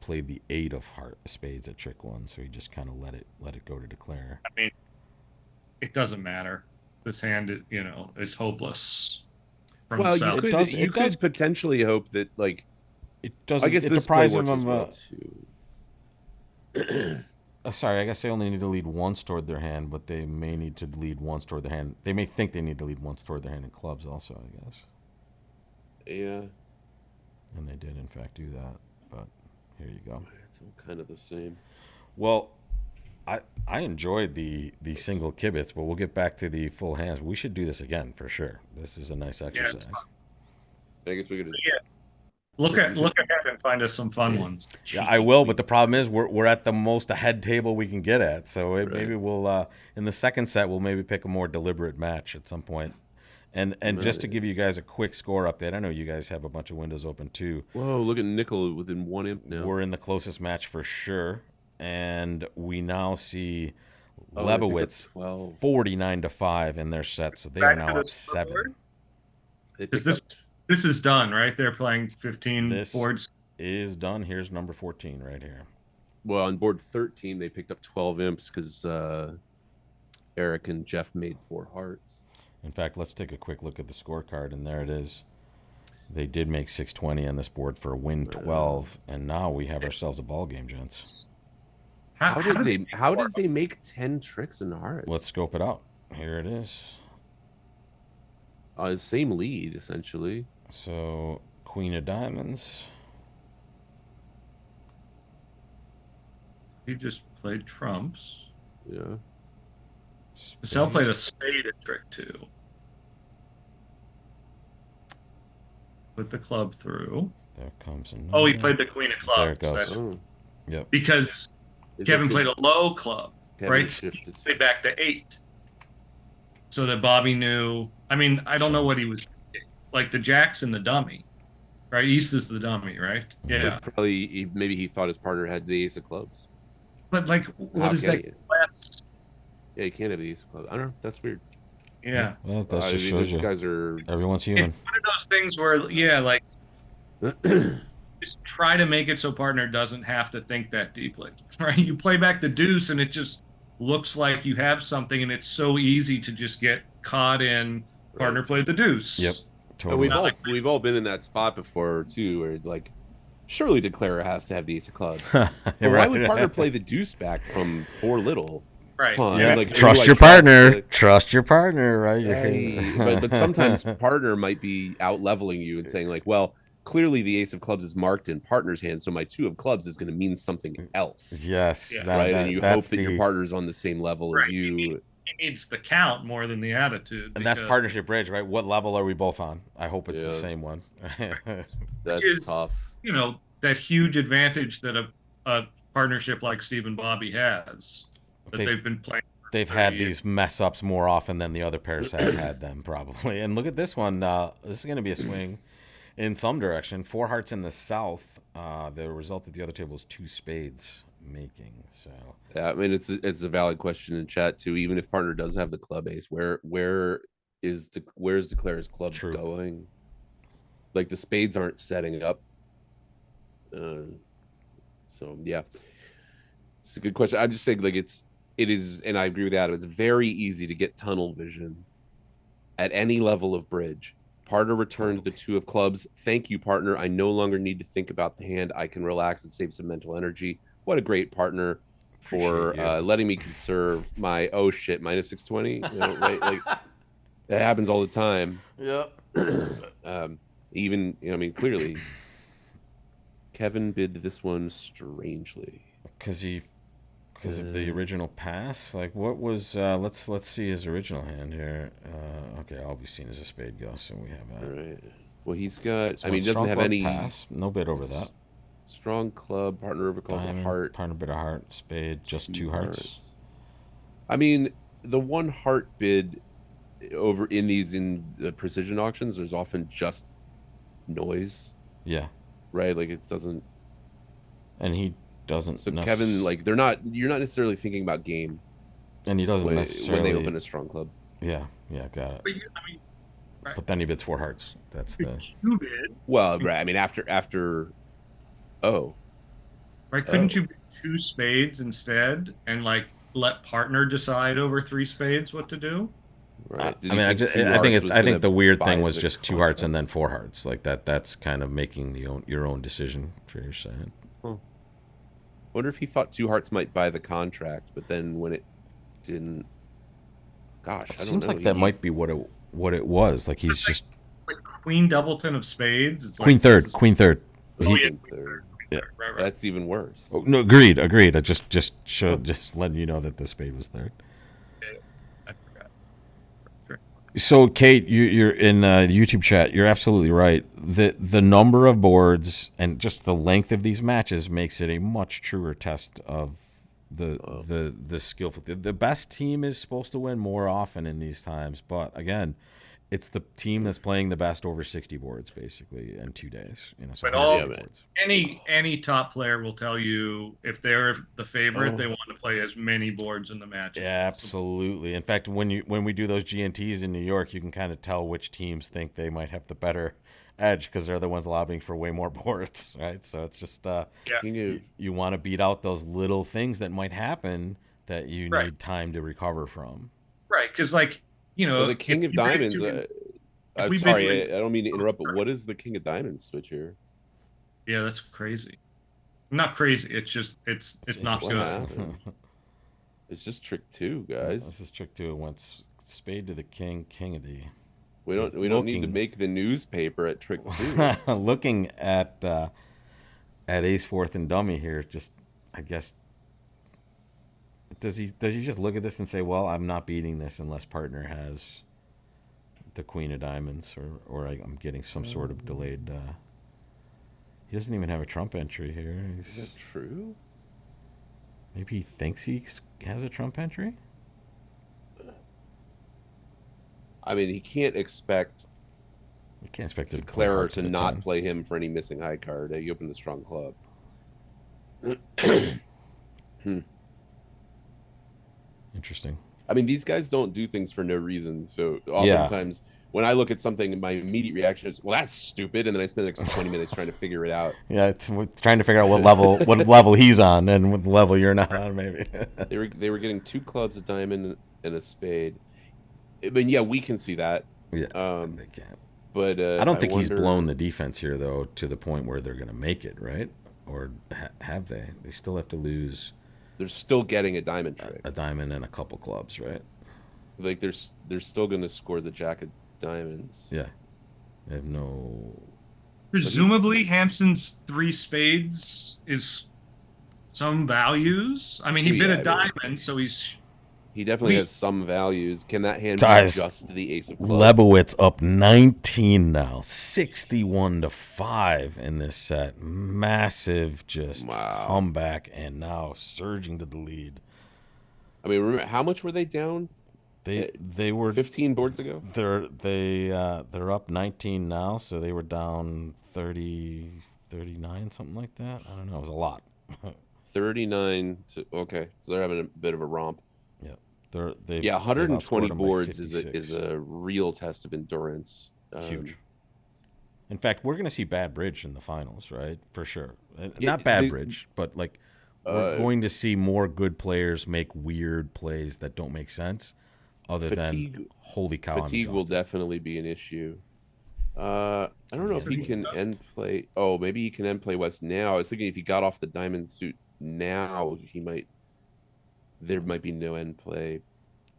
played the 8 of spades at trick 1, so he just kind of let it go to Declare. I mean, it doesn't matter. This hand, is hopeless. From Well, south. you could potentially hope that, like, It doesn't. I guess it this play deprives works them as of well too. sorry, I guess they only need to lead once toward their hand, but they may need to lead once toward their hand. They may think they need to lead once toward their hand in clubs also, I guess. Yeah, And they did, in fact, do that. But here you go. it's all kind of the same. Well, I enjoyed the single kibitz, but we'll get back to the full hands. We should do this again for sure. This is a nice exercise. I guess we could. Look ahead and find us some fun ones. Yeah, I will, but the problem is we're at the most ahead table we can get at. So Right. maybe we'll in the second set we'll maybe pick a more deliberate match at some point. And just to give you guys a quick score update, I know you guys have a bunch of windows open too. Whoa! Look at Nickel within 1 imp now. We're in the closest match for sure, and we now see Oh, they picked up Lebowitz 12. 49-5 in their set, so they Back are to now the up 7. scoreboard. They Is picked this- up This is done, right? They're playing 15 This boards. is done. Here's number 14 right here. Well, on board 13, they picked up 12 imps because Eric and Jeff made 4 hearts. In fact, let's take a quick look at the scorecard, and there it is. They did make 620 on this board for a win 12, and now we have ourselves a ball game, gents. How did they make 10 tricks in hearts? Let's scope it out. Here it is. Same lead, essentially. So, Queen of Diamonds. He just played trumps. Yeah. Sal played a spade at trick 2. Put the club through. There comes another. Oh, he played the queen of clubs. There it goes. Oh. Yep. Because Kevin played a low club, right? Shifted. Played back to 8. So that Bobby knew. I mean, I don't know what he was thinking. Like the jack's in the dummy, right? East is the dummy, right? Yeah. Probably, maybe he thought his partner had the ace of clubs. But like, what is that quest? Yeah, you can't have the ace of clubs. I don't know. That's weird. Yeah. Well, that just shows you. Guys are. Everyone's human. It's one of those things where, yeah, like, just try to make it so partner doesn't have to think that deeply, right? You play back the deuce and it just looks like you have something, and it's so easy to just get caught in partner played the deuce. Yep. Totally. And we've all been in that spot before too, where it's like, surely declarer has to have the ace of clubs. But why would partner play the deuce back from 4 little? Right. Yeah. Like, trust your partner. Trust your partner, right? Yeah, but sometimes partner might be out leveling you and saying like, well, clearly the ace of clubs is marked in partner's hand, so my 2 of clubs is going to mean something else. Yes. Yeah. Right. And you hope that your partner's on the same level as you. He needs the count more than the attitude. And that's partnership bridge, right? What level are we both on? I hope it's the same one. That's tough. You know, that huge advantage that a partnership like Steve and Bobby has. That they've been playing. They've had these mess ups more often than the other pairs have had them, probably. And look at this one. This is going to be a swing in some direction. 4 hearts in the south. The result at the other table is 2 spades making. So yeah, I mean it's a valid question in chat too. Even if partner does have the club ace, where's declare's club going? Like the spades aren't setting up. So yeah, it's a good question. I'm just saying like it is, and I agree with Adam. It's very easy to get tunnel vision at any level of bridge. Partner returned the 2 of clubs. Thank you, partner. I no longer need to think about the hand. I can relax and save some mental energy. What a great partner for letting me conserve my minus 620. You know, right? Like that happens all the time. Yep. Even I mean, clearly, Kevin bid this one strangely because of the original pass. Like what was let's see his original hand here. Okay, all we've seen is a spade go, so we have that. Right. Well, he's got. So I mean, he doesn't have any pass. No bid over that. Strong club. Partner overcalls a heart. Partner bid a heart. Spade. Just 2 hearts. I mean, the 1 heart bid over in the precision auctions, there's often just noise. Yeah. Right. Like it doesn't. And he doesn't. So Kevin, like you're not necessarily thinking about game. And he doesn't necessarily when they open a strong club. Yeah. Got it. But then he bids 4 hearts. That's the. You bid. Well, right. I mean, after. Oh. Right. Couldn't you bid 2 spades instead and like let partner decide over 3 spades what to do? Right. I mean, I think the weird thing was just 2 hearts and then 4 hearts. Like that's kind of making your own decision for your side. Wonder if he thought 2 hearts might buy the contract, but then when it didn't, gosh, it seems like that might be what it was. Like he's just like Queen Doubleton of Spades. It's Queen third. Third. Right. That's even worse. Oh, no, agreed. I just letting you know that the spade was third. I forgot. So, Kate, you're in the YouTube chat. You're absolutely right. The number of boards and just the length of these matches makes it a much truer test of the skillful. The best team is supposed to win more often in these times, but again, it's the team that's playing the best over 60 boards basically in 2 days. So but any top player will tell you if they're the favorite, they want to play as many boards in the match. Yeah, absolutely. In fact, when we do those GNTs in New York, you can kind of tell which teams think they might have the better edge because they're the ones lobbying for way more boards, right? So it's just Yeah. King of you want to beat out those little things that might happen that you Right. need time to recover from. Right. Because like, well, the if King of we bid Diamonds. if we bid Sorry, to I don't mean to interrupt, but what is the King of Diamonds switch here? yeah, that's crazy. Not crazy. It's just It's it's not What interesting. good. happened? It's just trick two, Yeah, guys. this is trick two. It went spade to the king, king of the. We don't need to Looking, make the newspaper at trick two. looking at ace fourth and dummy here. Just I guess does he just look at this and say, well, I'm not beating this unless partner has the queen of diamonds or I'm getting some sort of delayed. He doesn't even have a trump entry here. Is that true? Maybe he thinks he has a trump entry. I mean, he can't expect You can't expect to play Declarer hearts to at a not 10. play him for any missing high card. He opened a strong club. Interesting. I mean, these guys don't do things for no reason. So Yeah. oftentimes when I look at something, my immediate reaction is, well, that's stupid. And then I spend the next 20 minutes trying to figure it out. Yeah, we're trying to figure out what level he's on and what level you're not on, maybe. They were getting two clubs, a diamond and a spade. I mean, yeah, we can see that. Yeah, Um, they can't. but I don't think he's wonder- blown the defense here, though, to the point where they're going to make it, right? Or have they? They still have to lose They're still getting a diamond trick. a diamond and a couple clubs, right? Like they're still going to score the jack of diamonds. Yeah. They have no. Presumably, Hampson's three spades is some values. I mean, he Oh, bid yeah, a I mean- diamond, so he's He definitely We- has some values. Can that hand Guys, be just the ace of clubs? Lebowitz up 19 now, 61-5 in this set. Massive, just Wow. comeback, and now surging to the lead. I mean, remember how much were they down They were 15 boards ago? they're up 19 now, so they were down 30, 39, something like that. I don't know. It was a lot. 39 to okay, so they're having a bit of a romp. They've Yeah, 120 outscored them by boards 56. is a real test of endurance. Huge. In fact, we're going to see bad bridge in the finals, right? For sure. Yeah, Not bad they- bridge, but like we're going to see more good players make weird plays that don't make sense, other than holy cow. I'm Fatigue will exhausted. definitely be an issue. I don't know if he can end play. Oh, maybe he can end play West now. I was thinking if he got off the diamond suit now, he might. There might be no end play,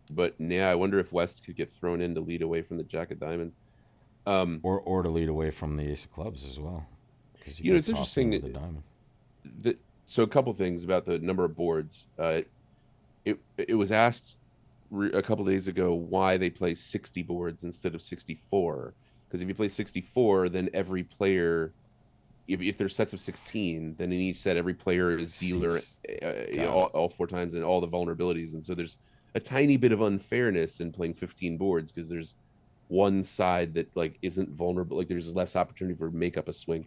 but yeah, I wonder if West could get thrown in to lead away from the jack of diamonds. Or to lead away from the ace of clubs as well. 'Cause You know, can it's toss them interesting with the diamond. So a couple things about the number of boards. It was asked a couple days ago why they play 60 boards instead of 64. Because if you play 64, then every player, if there's sets of 16, then in each set every player is dealer Seats. all four times and all the vulnerabilities. And so there's a tiny bit of unfairness in playing 15 boards because there's one side that like isn't vulnerable. Like there's less opportunity for make up a swing.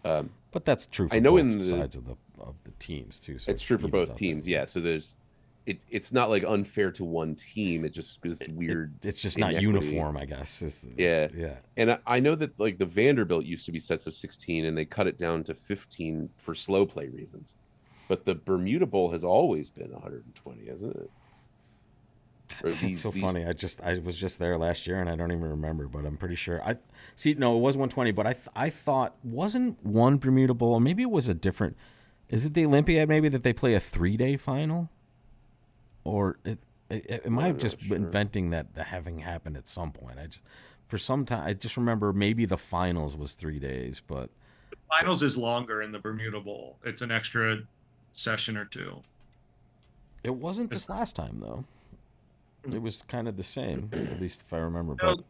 But that's true for I know both in the- sides of the teams too. So It's true it for evens both out teams, that. yeah. So it's not like unfair to one team. It just is weird. It's just not inequity. uniform, I guess. Yeah. Yeah. And I know that like the Vanderbilt used to be sets of 16 and they cut it down to 15 for slow play reasons. But the Bermuda Bowl has always been 120, hasn't it? Or It's so funny. I was just there last year and I don't even remember, but I'm pretty sure. I see. No, it was 120, but I thought wasn't one Bermuda Bowl. Maybe it was a different. Is it the Olympiad? Maybe that they play a 3-day final, or am I I'm not just sure. inventing that having happened at some point? For some time I just remember maybe the finals was 3 days, but finals is longer in the Bermuda Bowl. It's an extra session or two. it wasn't this last time though. It was kind of the same, at least if I remember. No, But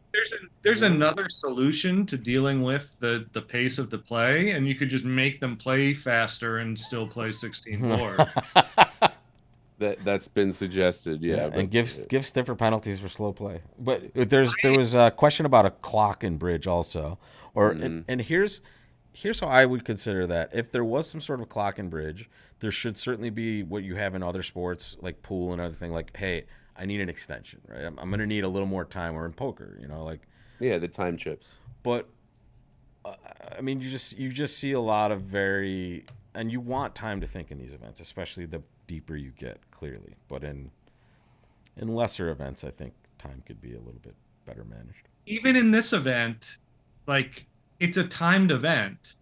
there's another solution to dealing with the pace of the play, and you could just make them play faster and still play 16 boards. That's been suggested, yeah. Yeah, but, and give stiffer penalties for slow play. But there was a question about a clock in bridge also, or and here's how I would consider that. If there was some sort of clock in bridge, there should certainly be what you have in other sports like pool and other thing. Like, hey, I need an extension, right? I'm going to need a little more time. Or in poker, like. yeah, the time chips. But I mean, you just see a lot of and you want time to think in these events, especially the deeper you get, clearly. But in lesser events, I think time could be a little bit better managed. Even in this event, like it's a timed event.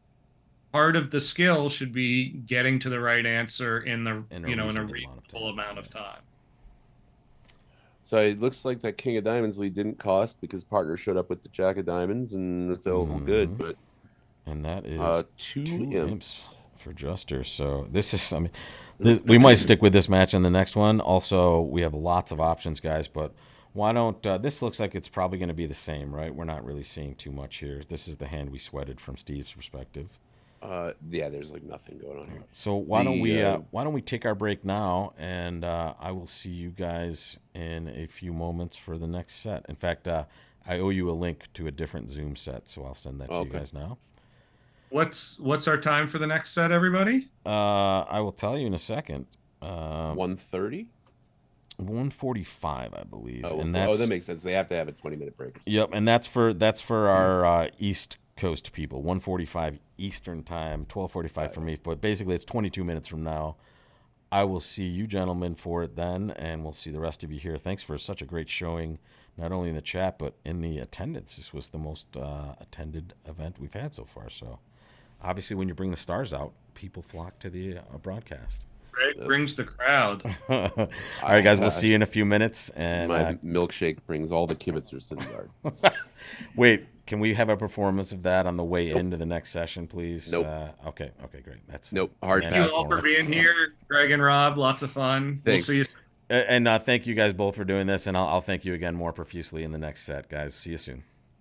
Part of the skill should be getting to the right answer in the In a in a reasonable reasonable amount of time. So it looks like that King of Diamonds lead didn't cost because partner showed up with the Jack of Diamonds, and it's all good. But and that is two imps for Juster. So this is, I mean, we might stick with this match in the next one. Also, we have lots of options, guys. But why don't this looks like it's probably going to be the same, right? We're not really seeing too much here. This is the hand we sweated from Steve's perspective. Yeah, there's like nothing going on here. So why don't we take our break now, and I will see you guys in a few moments for the next set. In fact, I owe you a link to a different Zoom set, so I'll send that to you guys now. What's our time for the next set, everybody? I will tell you in a second. 1:30. 1:45, I believe. Oh, and that makes sense. They have to have a 20-minute break. Yep, and that's for our East Coast people. 1:45 Eastern time, 12:45 for me. But basically, it's 22 minutes from now. I will see you gentlemen for it then, and we'll see the rest of you here. Thanks for such a great showing, not only in the chat but in the attendance. This was the most attended event we've had so far. So, obviously, when you bring the stars out, people flock to the broadcast. Greg brings the crowd. All right, guys, we'll see you in a few minutes. And my milkshake brings all the kibitzers to the yard. Wait, can we have a performance of that on the way into the next session, please? Nope. Okay, great. That's Hard Thank pass. you all for being here, Greg and Rob. Lots of fun. Thanks. We'll see you. And thank you guys both for doing this, and I'll thank you again more profusely in the next set, guys. See you soon.